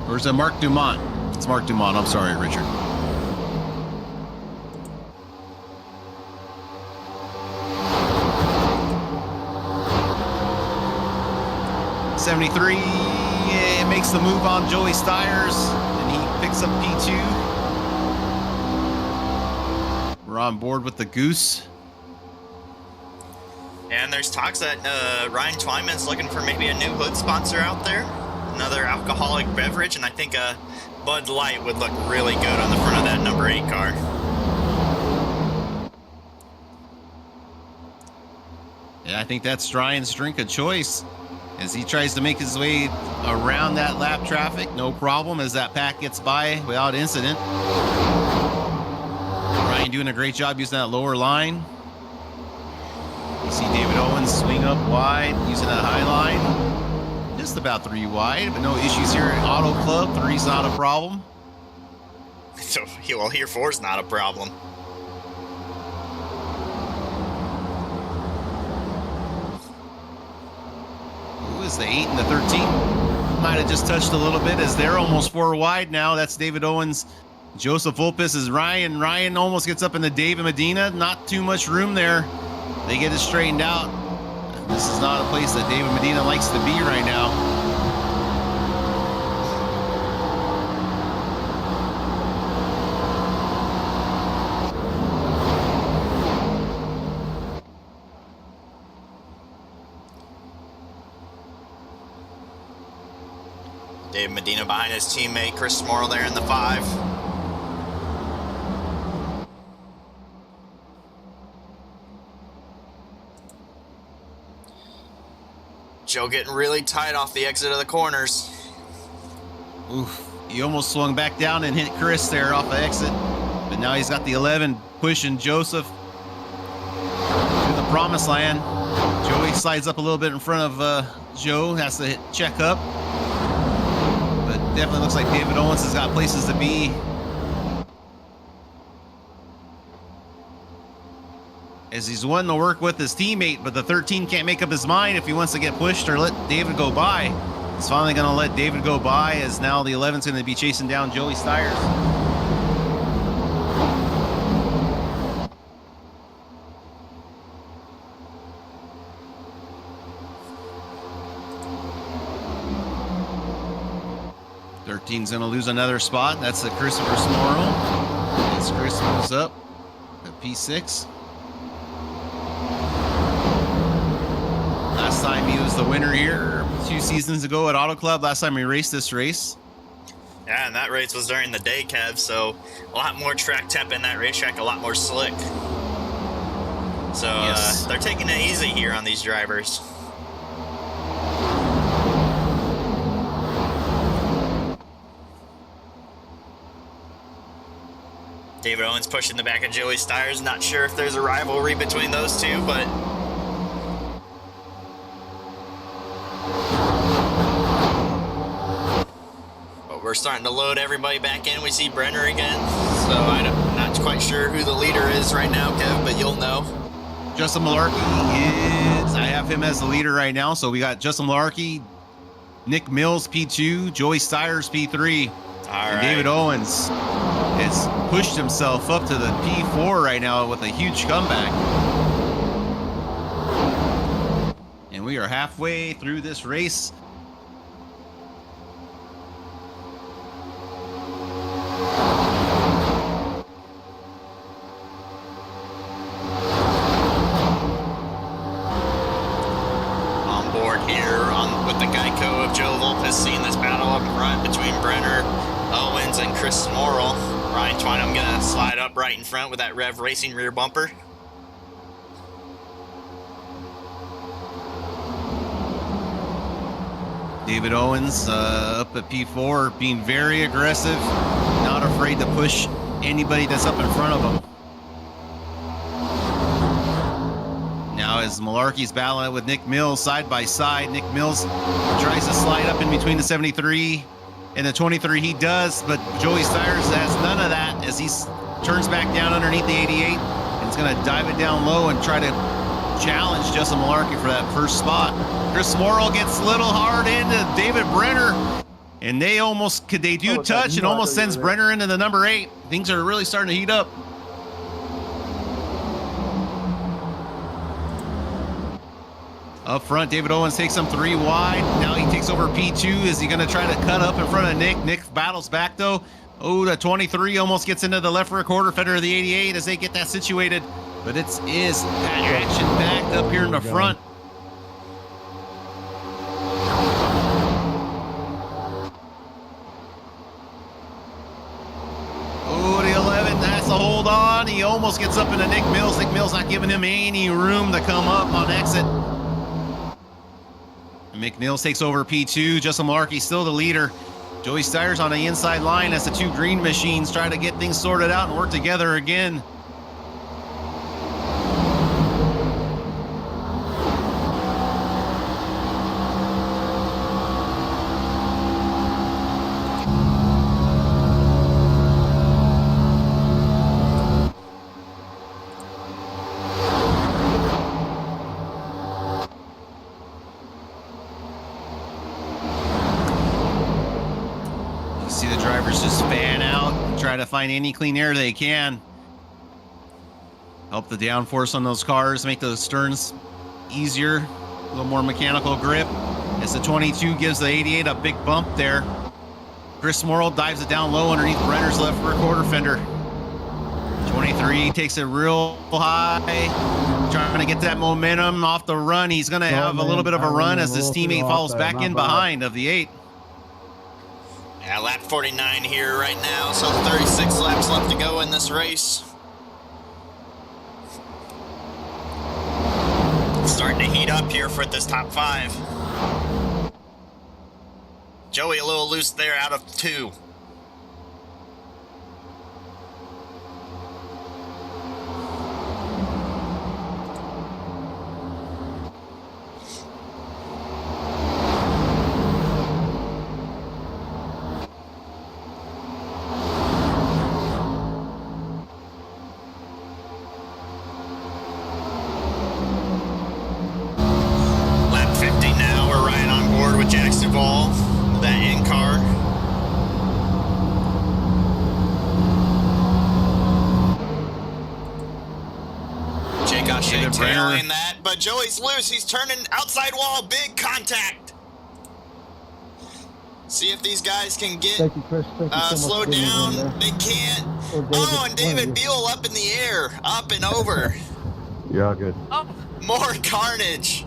Or is it Mark Dumont? It's Mark Dumont. I'm sorry, Richard. '73 makes the move on Joey Steyer's, and he picks up P2. We're on board with the Goose. And there's talks that Ryan Twyman's looking for maybe a new hood sponsor out there, another alcoholic beverage, and I think a Bud Light would look really good on the front of that number 8 car. Yeah, I think that's Ryan's drink of choice as he tries to make his way around that lap traffic. No problem as that pack gets by without incident. Ryan doing a great job using that lower line. You see David Owens swing up wide using that high line. Just about 3 wide, but no issues here at Auto Club. 3's not a problem. So, well, here 4's not a problem. The 8 and the 13 might have just touched a little bit as they're almost 4 wide now. That's David Owens. Joseph Vulpes is Ryan. Ryan almost gets up into David Medina. Not too much room there. They get it straightened out. This is not a place that David Medina likes to be right now. David Medina behind his teammate Chris Morrill there in the 5. Joe getting really tight off the exit of the corners. Oof. He almost swung back down and hit Chris there off the exit. But now he's got the 11 pushing Joseph to the promised land. Joey slides up a little bit in front of Joe, has to check up. But definitely looks like David Owens has got places to be. As he's wanting to work with his teammate, but the 13 can't make up his mind if he wants to get pushed or let David go by. He's finally going to let David go by, as now the 11's going to be chasing down Joey Stiers. Thirteen's going to lose another spot. That's the Christopher Smorrell. As Chris moves up at P6. Last time he was the winner here 2 seasons ago at Auto Club. Last time we raced this race. Yeah, and that race was during the day, Kev, so a lot more track temp in that racetrack, a lot more slick. So Yes. they're taking it easy here on these drivers. David Owens pushing the back of Joey Stiers. Not sure if there's a rivalry between those two, but we're starting to load everybody back in. We see Brenner again, so I'm not quite sure who the leader is right now, Kev, but you'll know. Justin Malarkey is, I have him as the leader right now. So we got Justin Malarkey, Nick Mills P2, Joey Stiers P3, and David Owens has pushed himself up to the P4 right now with a huge comeback. And we are halfway through this race. Seeing this battle up front between Brenner, Owens, and Chris Smorrell. Ryan Twine, I'm going to slide up right in front with that Rev Racing rear bumper. David Owens up at P4, being very aggressive, not afraid to push anybody that's up in front of him. Now as Malarkey's battling with Nick Mills side by side, Nick Mills tries to slide up in between the 73 and the 23. He does, but Joey Stiers has none of that as he turns back down underneath the 88 and is going to dive it down low and try to challenge Justin Malarkey for that first spot. Chris Smorrell gets a little hard into David Brenner, and they do touch and almost sends Brenner into the number 8. Things are really starting to heat up. Up front, David Owens takes him 3 wide. Now he takes over P2. Is he going to try to cut up in front of Nick? Nick battles back, though. Oh, the 23 almost gets into the left rear quarter fender of the 88 as they get that situated. But it is action backed up here in the front. Oh, the 11 has to hold on. He almost gets up into Nick Mills. Nick Mills not giving him any room to come up on exit. McNeils takes over P2. Justin Malarkey still the leader. Joey Stiers on the inside line as the 2 green machines try to get things sorted out and work together again. Try to find any clean air they can. Help the downforce on those cars, make those sterns easier, a little more mechanical grip. As the 22 gives the 88 a big bump there. Chris Smorrell dives it down low underneath Brenner's left rear quarter fender. 23 takes it real high, trying to get that momentum off the run. He's going to have a little bit of a run as his teammate follows back in behind of the 8. Yeah, lap 49 here right now, so 36 laps left to go in this race. Starting to heat up here for this top 5. Joey a little loose there out of 2. Jax Duvall, that in car. Jake O'Shea tailing that, but Joey's loose. He's turning outside wall, big contact. See if these guys can get slowed down. They can't. Oh, and David Beal up in the air, up and over. Yeah, good. Oh. More carnage.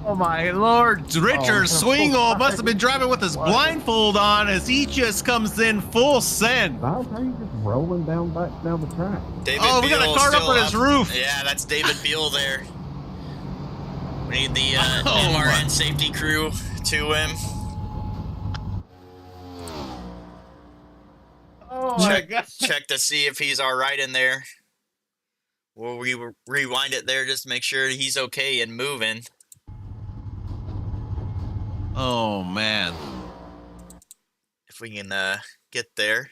Oh my lord, Richard Swingle must have been driving with his blindfold on as he just comes in full send. How are you just rolling down the track? David we got a car up on his roof. Yeah, that's David Beal there. We need the MRN safety crew to him. Oh my God. Check to see if he's all right in there. We'll rewind it there just to make sure he's okay and moving. Oh man. If we can get there.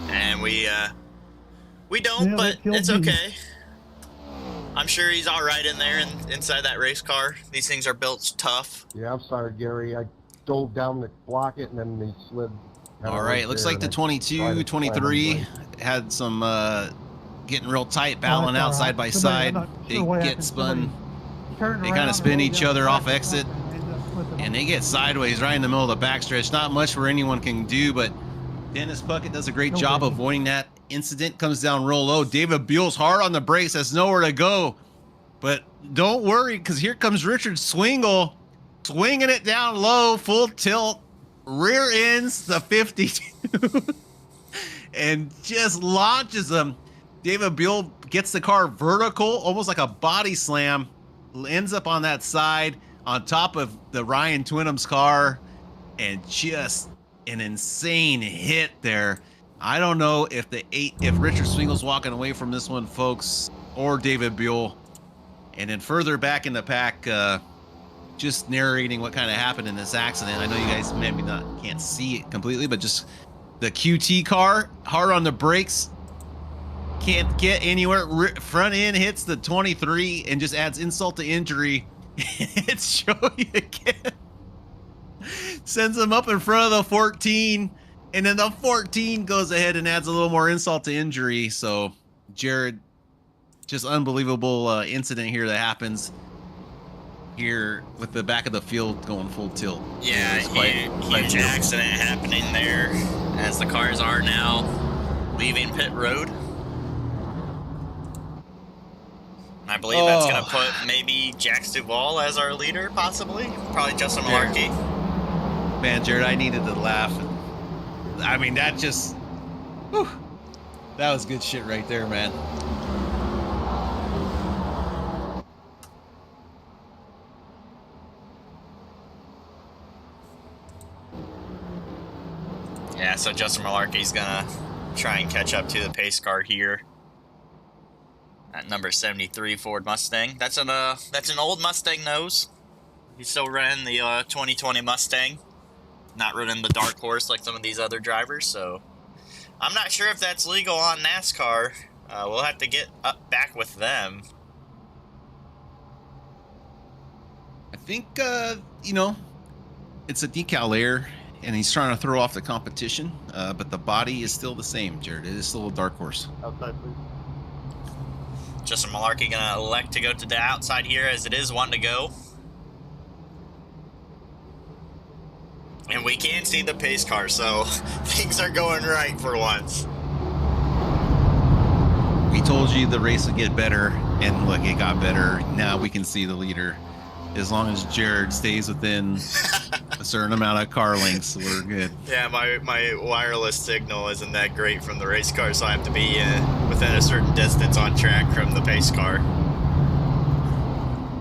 And we don't, but it's okay. I'm sure he's all right in there inside that race car. These things are built tough. Yeah, I'm sorry, Gary. I dove down to block it, and then they slid. All right, looks like the 22, 23 had some getting real tight, battling out side by side. They get spun. They kind of spin each other off exit, and they get sideways right in the middle of the backstretch. Not much where anyone can do, but Dennis Puckett does a great job avoiding that incident. Comes down real low. David Buell's hard on the brakes. Has nowhere to go. But don't worry, because here comes Richard Swingle, swinging it down low, full tilt, rear ends the 52, and just launches them. David Buell gets the car vertical, almost like a body slam, ends up on that side, on top of the Ryan Twinham's car, and just an insane hit there. I don't know if Richard Swingle's walking away from this one, folks, or David Buell. And then further back in the pack, just narrating what kind of happened in this accident. I know you guys maybe can't see it completely, but just the QT car, hard on the brakes, can't get anywhere. Front end hits the 23 and just adds insult to injury. It's Joey again. Sends him up in front of the 14, and then the 14 goes ahead and adds a little more insult to injury. So Jared, just unbelievable incident here that happens here with the back of the field going full tilt. Yeah, huge accident happening there as the cars are now leaving pit road. I believe that's going to put maybe Jax Duvall as our leader, possibly. Probably Justin Malarkey. Man, Jared, I needed to laugh. I mean, that just... Whew, that was good shit right there, man. Yeah, so Justin Malarkey's going to try and catch up to the pace car here. At number 73 Ford Mustang. That's an old Mustang nose. He's still running the 2020 Mustang, not running the Dark Horse like some of these other drivers. So I'm not sure if that's legal on NASCAR. We'll have to get back with them. I think it's a decal air, and he's trying to throw off the competition. But the body is still the same, Jared. It is still a Dark Horse. Outside, please. Justin Malarkey gonna elect to go to the outside here as it is one to go. And we can see the pace car, so things are going right for once. We told you the race would get better, and look, it got better. Now we can see the leader. As long as Jared stays within a certain amount of car lengths, we're good. Yeah, my wireless signal isn't that great from the race car, so I have to be within a certain distance on track from the pace car.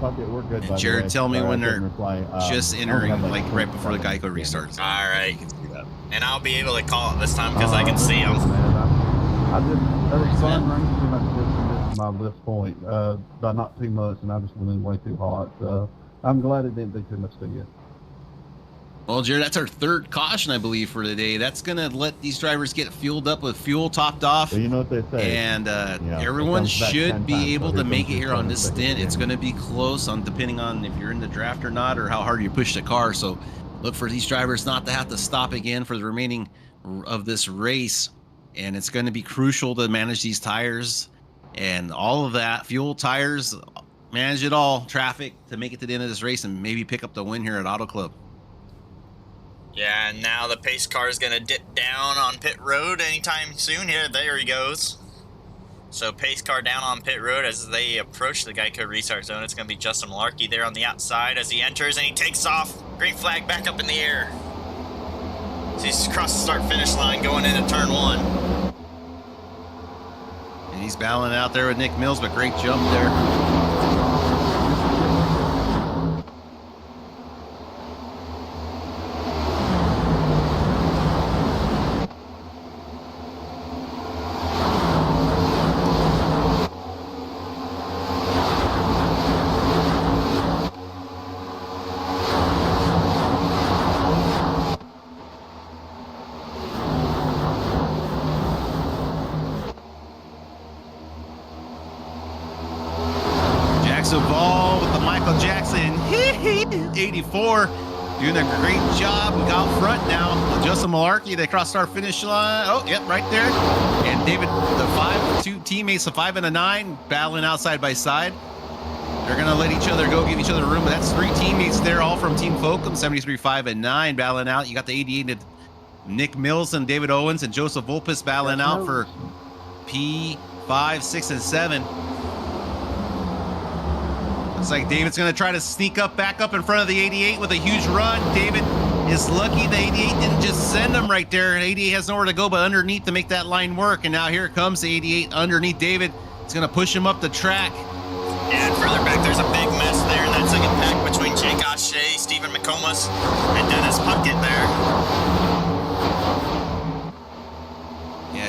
Okay, we're good. And Jared, tell me when they're just entering, like right before the Geico restarts. All right. You can see that. And I'll be able to call it this time because I can see them. There's sun running too much distance my lift point, but not too much, and I just went in way too hot. So I'm glad it didn't do too much to you. Well, Jared, that's our third caution, I believe, for today. That's going to let these drivers get fueled up with fuel topped off. Well, you know what they say. And Yeah, everyone should be 10 times, able so to here make comes it your here on turn this second stint. It's again. going to be close on depending on if you're in the draft or not, or how hard you push the car. So look for these drivers not to have to stop again for the remaining of this race. And it's going to be crucial to manage these tires and all of that. Fuel, tires, manage it all. Traffic to make it to the end of this race and maybe pick up the win here at Auto Club. Yeah, and now the pace car is going to dip down on pit road anytime soon. Here, there he goes. So pace car down on pit road as they approach the Geico restart zone. It's going to be Justin Malarkey there on the outside as he enters and he takes off. Green flag back up in the air. So he's across the start-finish line going into turn 1. And he's battling out there with Nick Mills, but great jump there. Ball with the Michael Jackson 84, doing a great job. We got front now. Justin Malarkey, they crossed our finish line. Oh, yep, right there. And David, the two teammates, a 5 and a 9, battling out side by side. They're gonna let each other go, give each other room. But that's 3 teammates there, all from Team Folcom, 73, 5 and 9, battling out. You got the 88, Nick Mills and David Owens and Joseph Volpes battling out for P5, 6 and 7. Looks like David's going to try to sneak up, back up in front of the 88 with a huge run. David is lucky the 88 didn't just send him right there. 88 has nowhere to go but underneath to make that line work. And now here comes the 88 underneath David. He's going to push him up the track. And further back, there's a big mess there in that second pack between Jake O'Shea, Stephen McComas, and Dennis Puckett there. Yeah,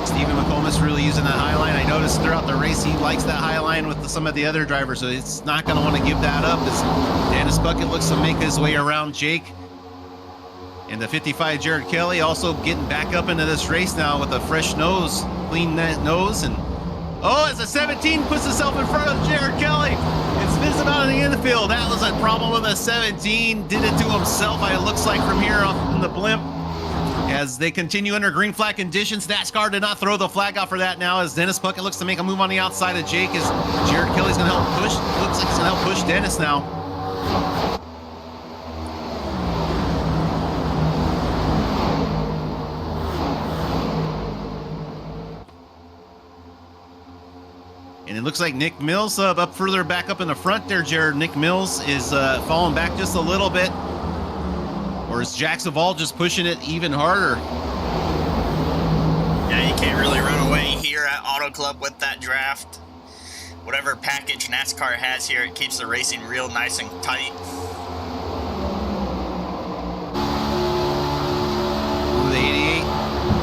Stephen McComas really using that high line. I noticed throughout the race he likes that high line with some of the other drivers, so it's not going to want to give that up as Dennis Puckett looks to make his way around Jake. And the 55 Jared Kelly also getting back up into this race now with a fresh nose, clean nose. And oh, as a 17 puts itself in front of Jared Kelly, it's missing out of the infield. That was a problem with a 17. Did it to himself, it looks like, from here off in the blimp. As they continue under green flag conditions, NASCAR did not throw the flag out for that now as Dennis Puckett looks to make a move on the outside of Jake as Jared Kelly's going to help push. Looks like he's going to help push Dennis now. And it looks like Nick Mills up further back up in the front there, Jared. Nick Mills is falling back just a little bit. Or is Jack Savall just pushing it even harder? Yeah, you can't really run away here at Auto Club with that draft. Whatever package NASCAR has here, it keeps the racing real nice and tight. The 88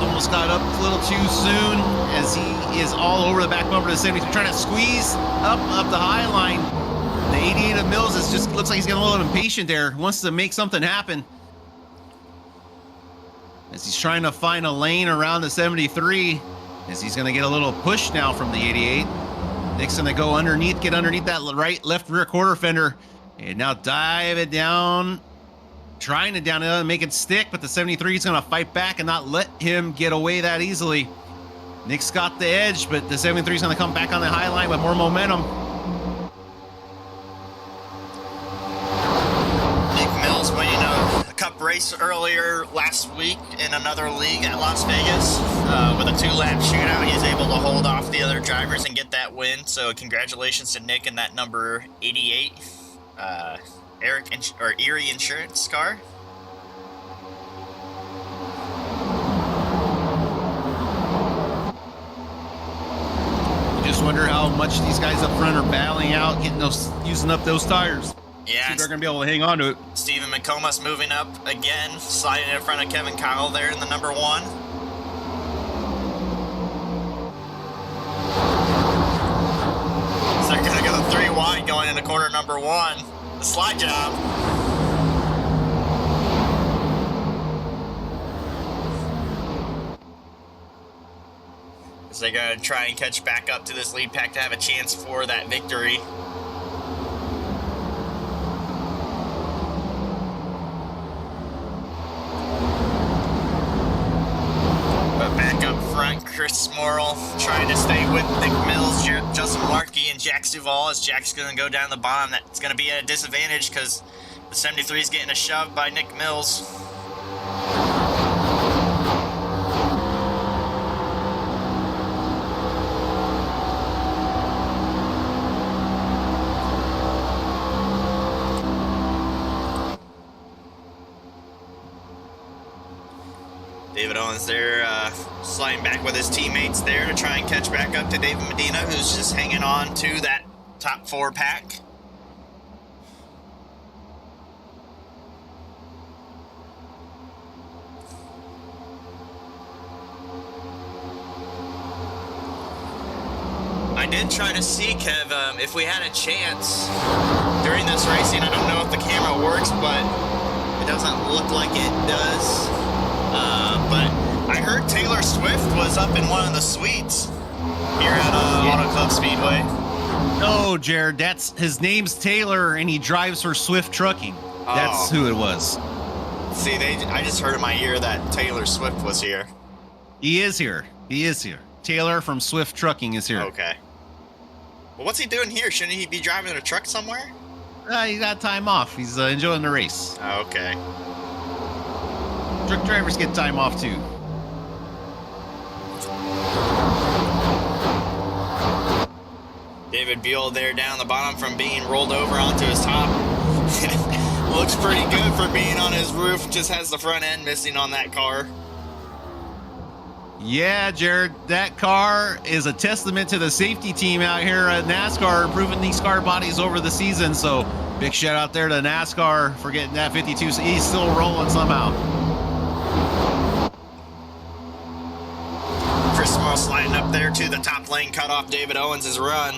almost got up a little too soon as he is all over the back bumper of the 70. Trying to squeeze up the high line. The 88 of Mills is just looks like he's getting a little impatient there. Wants to make something happen. As he's trying to find a lane around the 73, as he's going to get a little push now from the 88. Nick's going to go underneath, get underneath that left rear quarter fender, and now dive it down, trying to down it and make it stick, but the 73 is going to fight back and not let him get away that easily. Nick's got the edge, but the 73 is going to come back on the high line with more momentum. Nick Mills winning a Cup race earlier last week in another league at Las Vegas. With a 2-lap shootout, he's able to hold off the other drivers and get that win. So congratulations to Nick in that number 88 Erie Insurance car. You just wonder how much these guys up front are battling out, using up those tires. Yeah, they're going to be able to hang on to it. Stephen McComas moving up again, sliding in front of Kevin Kyle there in the number 1. So they're going to go 3 wide going into corner number 1. The slide job. So they're going to try and catch back up to this lead pack to have a chance for that victory. But back up front, Chris Morrill trying to stay with Nick Mills, Justin Malarkey, and Jack Duval. As Jack's going to go down the bottom, that's going to be at a disadvantage because the 73 is getting a shove by Nick Mills. David Owens there, sliding back with his teammates there to try and catch back up to David Medina, who's just hanging on to that top 4 pack. I did try to see, Kev, if we had a chance during this racing. I don't know if the camera works, but it doesn't look like it does. But I heard Taylor Swift was up in one of the suites here at Auto Club Speedway. No, Jared, that's his name's Taylor, and he drives for Swift Trucking. That's who it was. See, I just heard in my ear that Taylor Swift was here. He is here. He is here. Taylor from Swift Trucking is here. Okay. Well, what's he doing here? Shouldn't he be driving a truck somewhere? He got time off. He's enjoying the race. Okay. Truck drivers get time off too. David Buell there down the bottom from being rolled over onto his top. Looks pretty good for being on his roof. Just has the front end missing on that car. Yeah, Jared, that car is a testament to the safety team out here at NASCAR, improving these car bodies over the season. So big shout out there to NASCAR for getting that 52. He's still rolling somehow. Chris Morrill sliding up there to the top lane, cut off David Owens' run.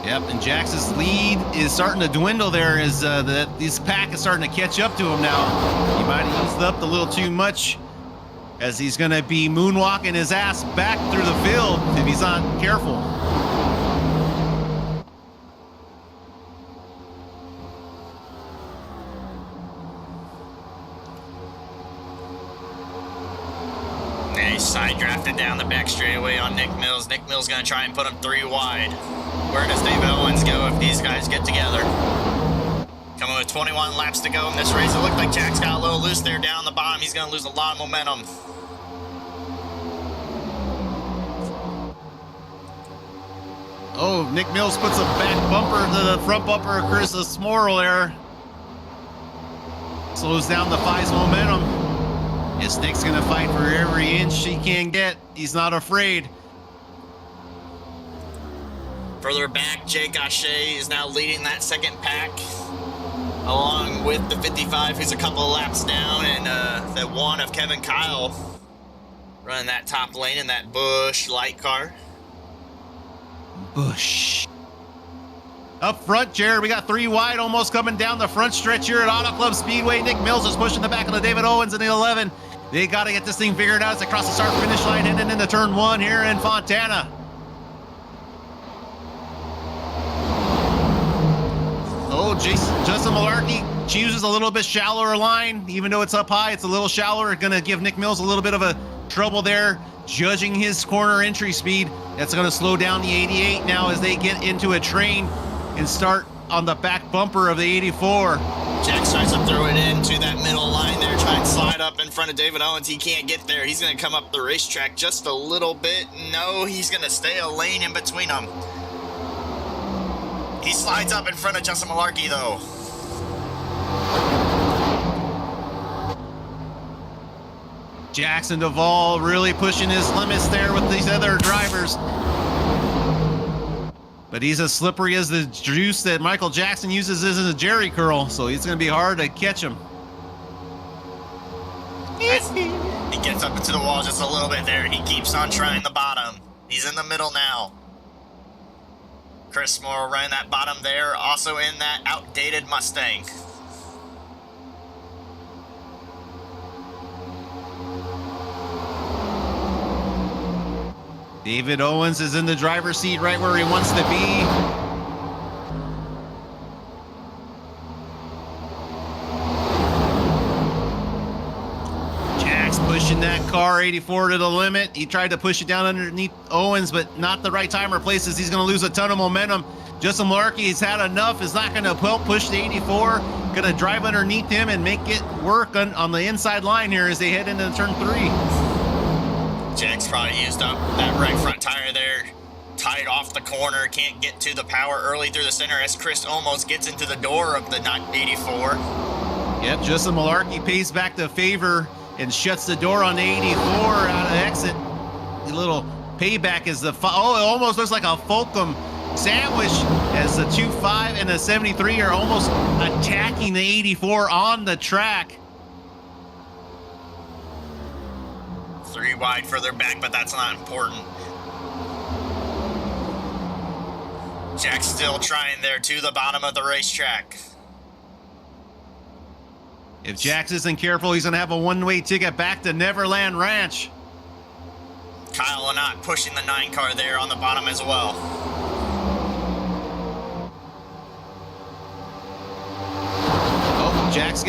Yep, and Jax's lead is starting to dwindle there as this pack is starting to catch up to him now. He might have used up a little too much as he's going to be moonwalking his ass back through the field if he's not careful. And he's side drafted down the back straightaway on Nick Mills. Nick Mills going to try and put him 3 wide. Where does David Owens go if these guys get together? Coming with 21 laps to go in this race. It looked like Jack's got a little loose there down the bottom. He's going to lose a lot of momentum. Oh, Nick Mills puts a back bumper to the front bumper of Chris Morrill there. Slows down the 5's momentum. Yes, Nick's going to fight for every inch he can get. He's not afraid. Further back, Jay Gachet is now leading that second pack, along with the 55, who's a couple of laps down, and the 1 of Kevin Kyle running that top lane in that Busch light car. Busch. Up front, Jared, we got 3 wide almost coming down the front stretch here at Auto Club Speedway. Nick Mills is pushing the back of the David Owens in the 11. They got to get this thing figured out as they cross the start-finish line heading into turn 1 here in Fontana. Oh, Justin Malarkey chooses a little bit shallower line. Even though it's up high, it's a little shallower. Going to give Nick Mills a little bit of a trouble there, judging his corner entry speed. That's going to slow down the 88 now as they get into a train and start on the back bumper of the 84. Jack tries to throw it into that middle line there, try and slide up in front of David Owens. He can't get there. He's going to come up the racetrack just a little bit. No, he's going to stay a lane in between them. He slides up in front of Justin Malarkey, though. Jackson Duvall really pushing his limits there with these other drivers. But he's as slippery as the juice that Michael Jackson uses as a jerry curl, so it's going to be hard to catch him. He gets up into the wall just a little bit there. He keeps on trying the bottom. He's in the middle now. Chris Morrill running that bottom there, also in that outdated Mustang. David Owens is in the driver's seat right where he wants to be. Jack's pushing that car 84 to the limit. He tried to push it down underneath Owens, but not the right time or places. He's going to lose a ton of momentum. Justin Malarkey has had enough. Is not going to help push the 84. Going to drive underneath him and make it work on the inside line here as they head into turn 3. Jack's probably used up that right front tire there. Tied off the corner. Can't get to the power early through the center as Chris almost gets into the door of the 84. Yep, Justin Malarkey pays back the favor and shuts the door on the 84 out of the exit. A little payback is the... Oh, it almost looks like a Fulcum sandwich as the 25 and the 73 are almost attacking the 84 on the track. 3 wide further back, but that's not important. Jack's still trying there to the bottom of the racetrack. If Jax isn't careful, he's going to have a one-way ticket back to Neverland Ranch. Kyle Lynott pushing the 9 car there on the bottom as well. Oh, Jax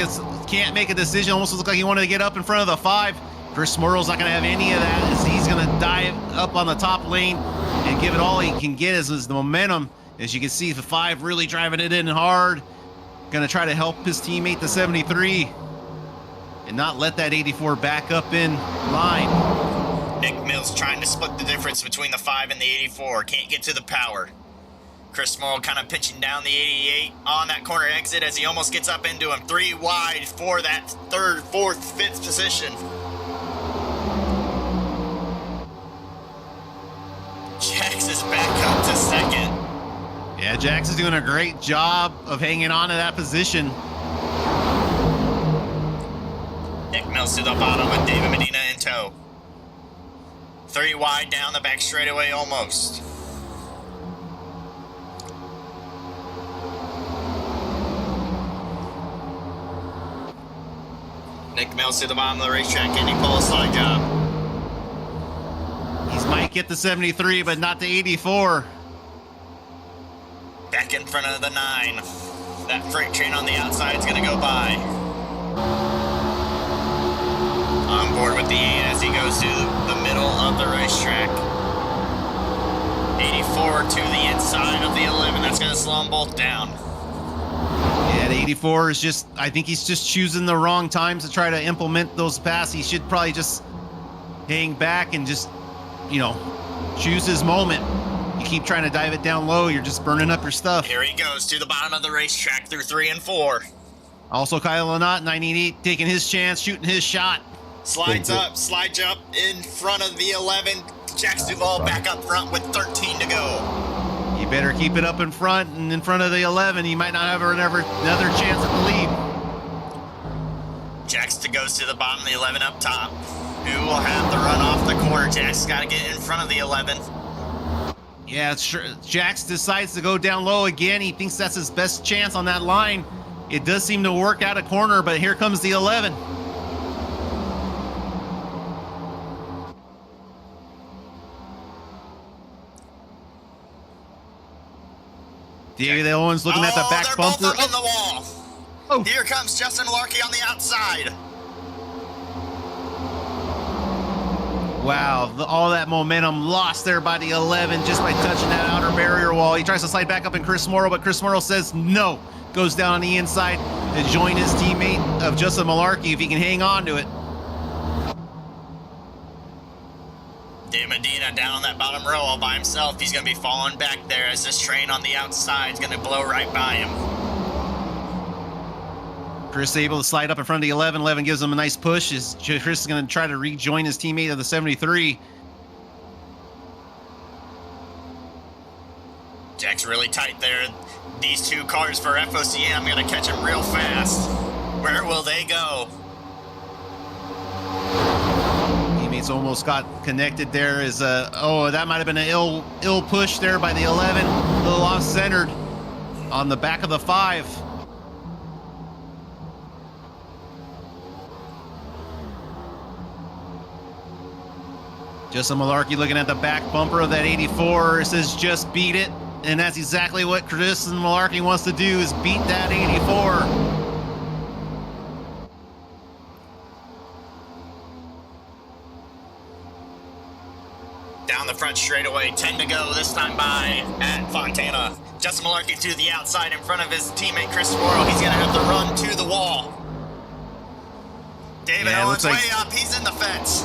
can't make a decision. Almost looks like he wanted to get up in front of the 5. Chris Smurl's not going to have any of that as he's going to dive up on the top lane and give it all he can get as the momentum. As you can see, the 5 really driving it in hard. Going to try to help his teammate, the 73, and not let that 84 back up in line. Nick Mills trying to split the difference between the 5 and the 84. Can't get to the power. Chris Smurl kind of pinching down the 88 on that corner exit as he almost gets up into him. 3 wide for that 3rd, 4th, 5th position. Jax is back up to 2nd. Yeah, Jax is doing a great job of hanging on to that position. Nick Mills to the bottom with David Medina in tow. 3 wide down the back straightaway almost. Nick Mills to the bottom of the racetrack. Can he pull a slide job? He might get the 73, but not the 84. Back in front of the 9. That freight train on the outside is going to go by. On board with the 8 as he goes to the middle of the racetrack. 84 to the inside of the 11. That's going to slow them both down. Yeah, the 84 is just... I think he's just choosing the wrong times to try to implement those passes. He should probably just hang back and just, you know, choose his moment. You keep trying to dive it down low, you're just burning up your stuff. Here he goes to the bottom of the racetrack through 3 and 4. Also, Kyle Lynott, 98, taking his chance, shooting his shot. Slides up, slide jump in front of the 11. Jax Duvall back up front with 13 to go. You better keep it up in front and in front of the 11. You might not have another chance at the lead. Jax goes to the bottom of the 11 up top. Who will have the run off the corner? Jax got to get in front of the 11. Yeah, sure. Jax decides to go down low again. He thinks that's his best chance on that line. It does seem to work out a corner, but here comes the 11. David Owens looking at the back bumper. Both up in the wall. Oh. Here comes Justin Malarkey on the outside. Wow, all that momentum lost there by the 11 just by touching that outer barrier wall. He tries to slide back up in Chris Morrow, but Chris Morrow says no. Goes down on the inside to join his teammate of Justin Malarkey if he can hang on to it. Dave Medina down on that bottom row all by himself. He's going to be falling back there as this train on the outside is going to blow right by him. Chris able to slide up in front of the 11. 11 gives him a nice push. Chris is going to try to rejoin his teammate of the 73. Jack's really tight there. These 2 cars for FOCM going to catch him real fast. Where will they go? Teammates almost got connected there. Oh, that might have been an ill push there by the 11. A little off-centered on the back of the 5. Justin Malarkey looking at the back bumper of that 84. It says just beat it. And that's exactly what Justin Malarkey wants to do, is beat that 84. Down the front straightaway, 10 to go this time by at Fontana. Justin Malarkey to the outside in front of his teammate Chris Morrow. He's going to have to run to the wall. David Owens way up. He's in the fence.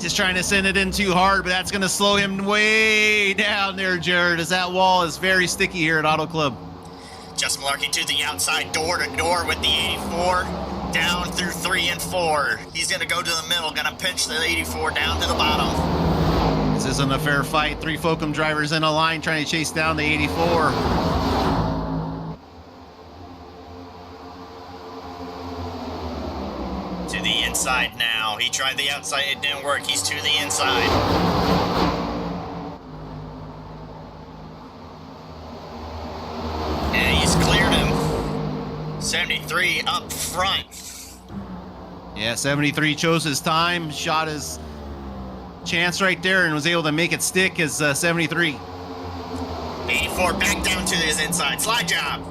Just trying to send it in too hard, but that's going to slow him way down there, Jared, as that wall is very sticky here at Auto Club. Justin Malarkey to the outside, door to door with the 84. Down through 3 and 4. He's going to go to the middle, going to pinch the 84 down to the bottom. This isn't a fair fight. 3 Focum drivers in a line trying to chase down the 84. To the inside now. He tried the outside, it didn't work. He's to the inside. And he's cleared him. 73 up front. Yeah, 73 chose his time, shot his chance right there, and was able to make it stick as 73. 84 back down to his inside. Slide job.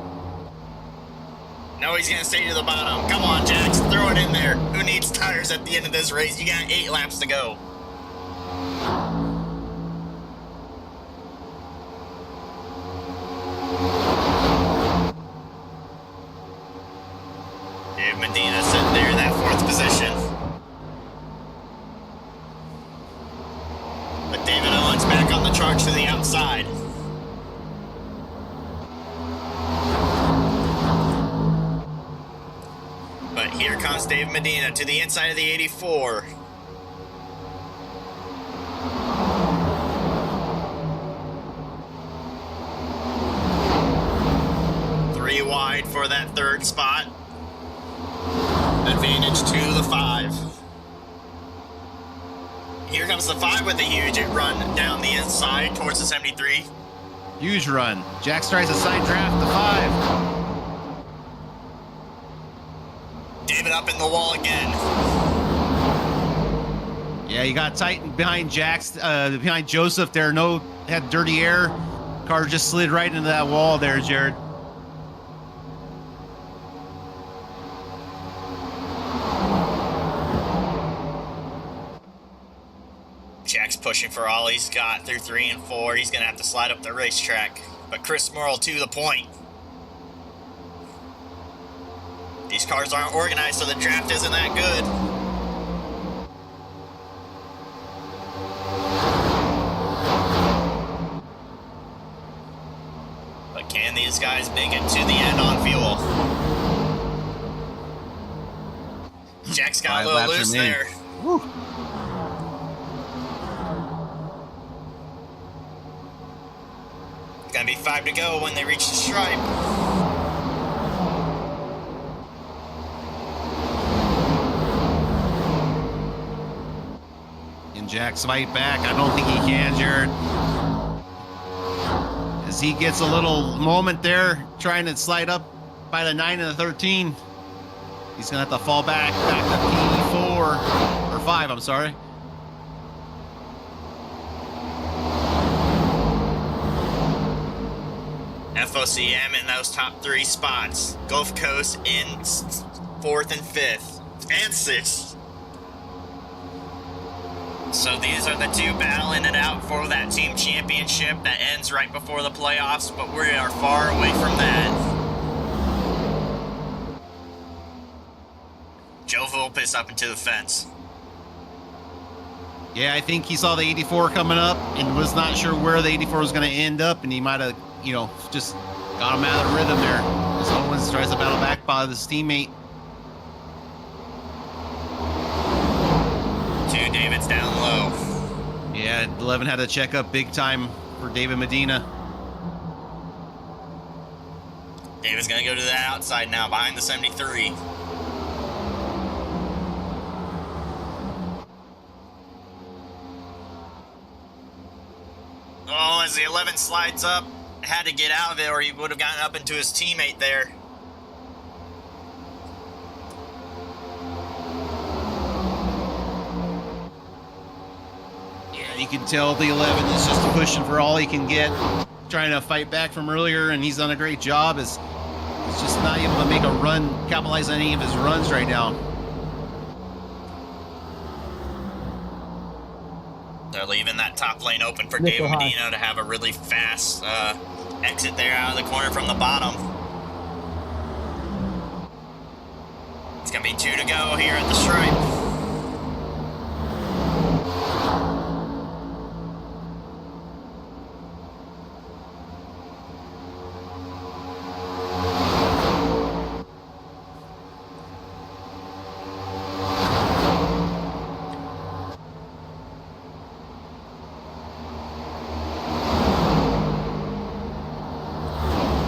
No, he's going to stay to the bottom. Come on, Jax. Throw it in there. Who needs tires at the end of this race? You got 8 laps to go. Dave Medina sitting there in that 4th position. But David Owens back on the charge to the outside. But here comes Dave Medina to the inside of the 84. Three wide for that 3rd spot. Advantage to the 5. Here comes the 5 with a huge run down the inside towards the 73. Huge run. Jax tries to side draft the 5. David up in the wall again. Yeah, he got tight behind Jax, behind Joseph there. Had dirty air. Car just slid right into that wall there, Jared. Jack's pushing for all he's got through 3 and 4. He's going to have to slide up the racetrack. But Chris Merle to the point. These cars aren't organized, so the draft isn't that good. But can these guys make it to the end on fuel? Jack's got a little loose there. Woo. Gonna be 5 to go when they reach the stripe. Can Jax fight back? I don't think he can, Jared. As he gets a little moment there, trying to slide up by the 9 and the 13. He's gonna have to fall back to P4, or 5, I'm sorry. FOCM in those top 3 spots. Gulf Coast in 4th and 5th, and 6th. So these are the 2 battling it out for that team championship that ends right before the playoffs, but we are far away from that. Joe Volpis up into the fence. Yeah, I think he saw the 84 coming up and was not sure where the 84 was going to end up, and he might have, just got him out of the rhythm there. As Owens tries to battle back by his teammate. 2 David's down low. Yeah, 11 had to check up big time for David Medina. David's going to go to the outside now, behind the 73. Oh, as the 11 slides up, had to get out of it or he would have gotten up into his teammate there. You can tell the 11 is just pushing for all he can get, trying to fight back from earlier, and he's done a great job. He's just not able to make a run, capitalize on any of his runs right now. They're leaving that top lane open for David Medina to have a really fast exit there out of the corner from the bottom. It's going to be 2 to go here at the stripe.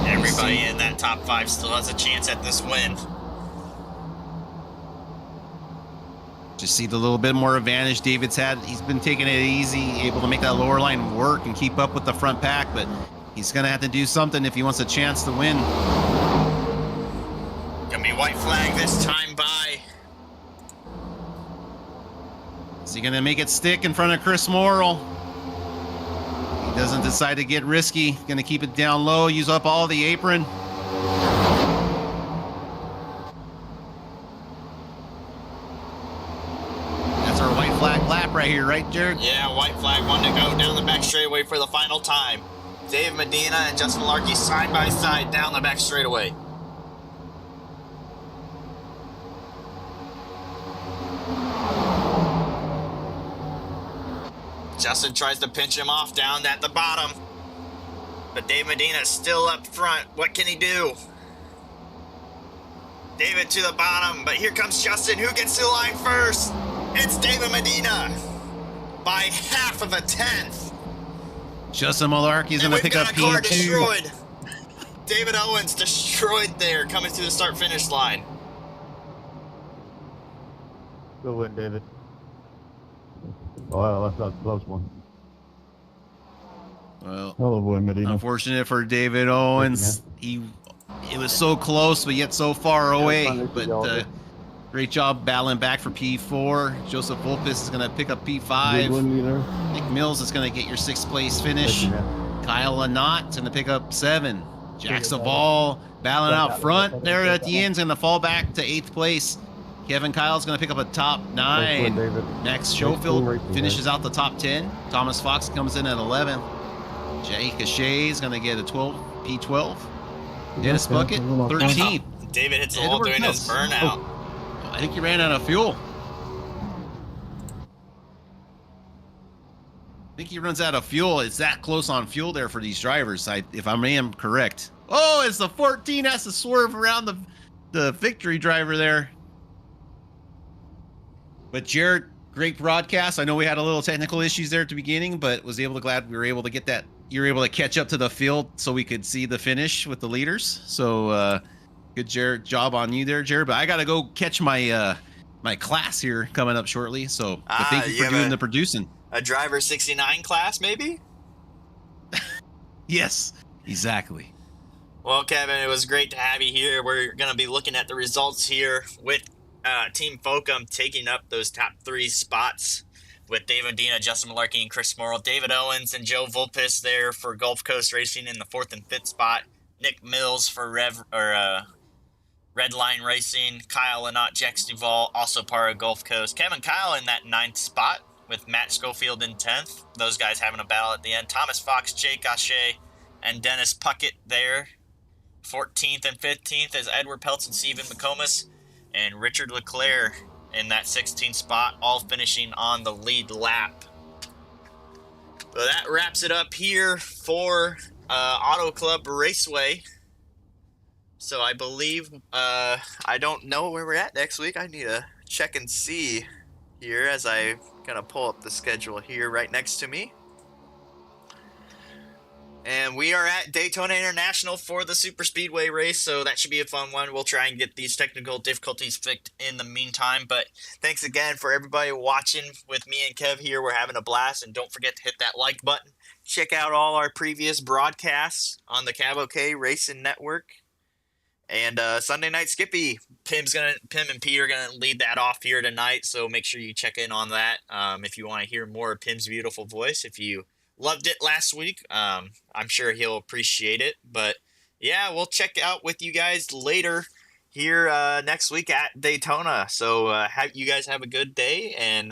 Everybody in that top 5 still has a chance at this win. Just see the little bit more advantage David's had. He's been taking it easy, able to make that lower line work and keep up with the front pack, but he's going to have to do something if he wants a chance to win. Gonna be white flag this time by. Is he going to make it stick in front of Chris Morrill? He doesn't decide to get risky. Going to keep it down low, use up all the apron. Lap right here, right, Jared? Yeah, white flag, 1 to go down the back straightaway for the final time. Dave Medina and Justin Larkey side by side down the back straightaway. Justin tries to pinch him off down at the bottom. But Dave Medina is still up front. What can he do? David to the bottom, but here comes Justin. Who gets to the line first? It's David Medina by half of a tenth. Justin Malarkey's going to pick up P2. Destroyed. David Owens destroyed there, coming to the start-finish line. Good win, David. Oh, that's not a close one. Well, hello, boy, Medina. Unfortunate for David Owens. It was so close, but yet so far away. But great job battling back for P4. Joseph Volpis is going to pick up P5. Nick Mills is going to get your 6th place finish. Kyle Lanot is going to pick up 7. Jack Saval battling out front there at the end is going to fall back to 8th place. Kevin Kyle's going to pick up a top 9. Max Schofield finishes out the top 10. Thomas Fox comes in at 11. Jay Cachet is going to get a P12. Dennis Bucket, 13th. David hits the wall doing his burnout. I think he ran out of fuel. I think he runs out of fuel. It's that close on fuel there for these drivers, if I am correct. Oh, it's the 14 has to swerve around the victory driver there. But Jared, great broadcast. I know we had a little technical issues there at the beginning, but glad we were able to get that. You were able to catch up to the field so we could see the finish with the leaders. So good job on you there, Jared. But I got to go catch my my class here coming up shortly. So but thank you for doing the producing. A driver 69 class, maybe? Yes, exactly. Well, Kevin, it was great to have you here. We're going to be looking at the results here with Team Folcom taking up those top 3 spots with David Medina, Justin Malarkey, and Chris Morrill. David Owens and Joe Volpis there for Gulf Coast Racing in the 4th and 5th spot. Nick Mills for Red Line Racing. Kyle Lanot, Jack Duval, also part of Gulf Coast. Kevin Kyle in that 9th spot with Matt Schofield in 10th. Those guys having a battle at the end. Thomas Fox, Jay Gachet, and Dennis Puckett there. 14th and 15th is Edward Peltz and Stephen McComas. And Richard Leclerc in that 16th spot, all finishing on the lead lap. So that wraps it up here for Auto Club Raceway. So I believe, I don't know where we're at next week. I need to check and see here as I kind of pull up the schedule here right next to me. And we are at Daytona International for the Super Speedway race, so that should be a fun one. We'll try and get these technical difficulties fixed in the meantime. But thanks again for everybody watching with me and Kev here. We're having a blast, and don't forget to hit that like button. Check out all our previous broadcasts on the Cav OK Racing Network. And Sunday Night Skippy, Pim and Pete are gonna lead that off here tonight. So make sure you check in on that if you want to hear more of Pim's beautiful voice. If you loved it last week, I'm sure he'll appreciate it. But yeah, we'll check out with you guys later here next week at Daytona. So you guys have a good day, and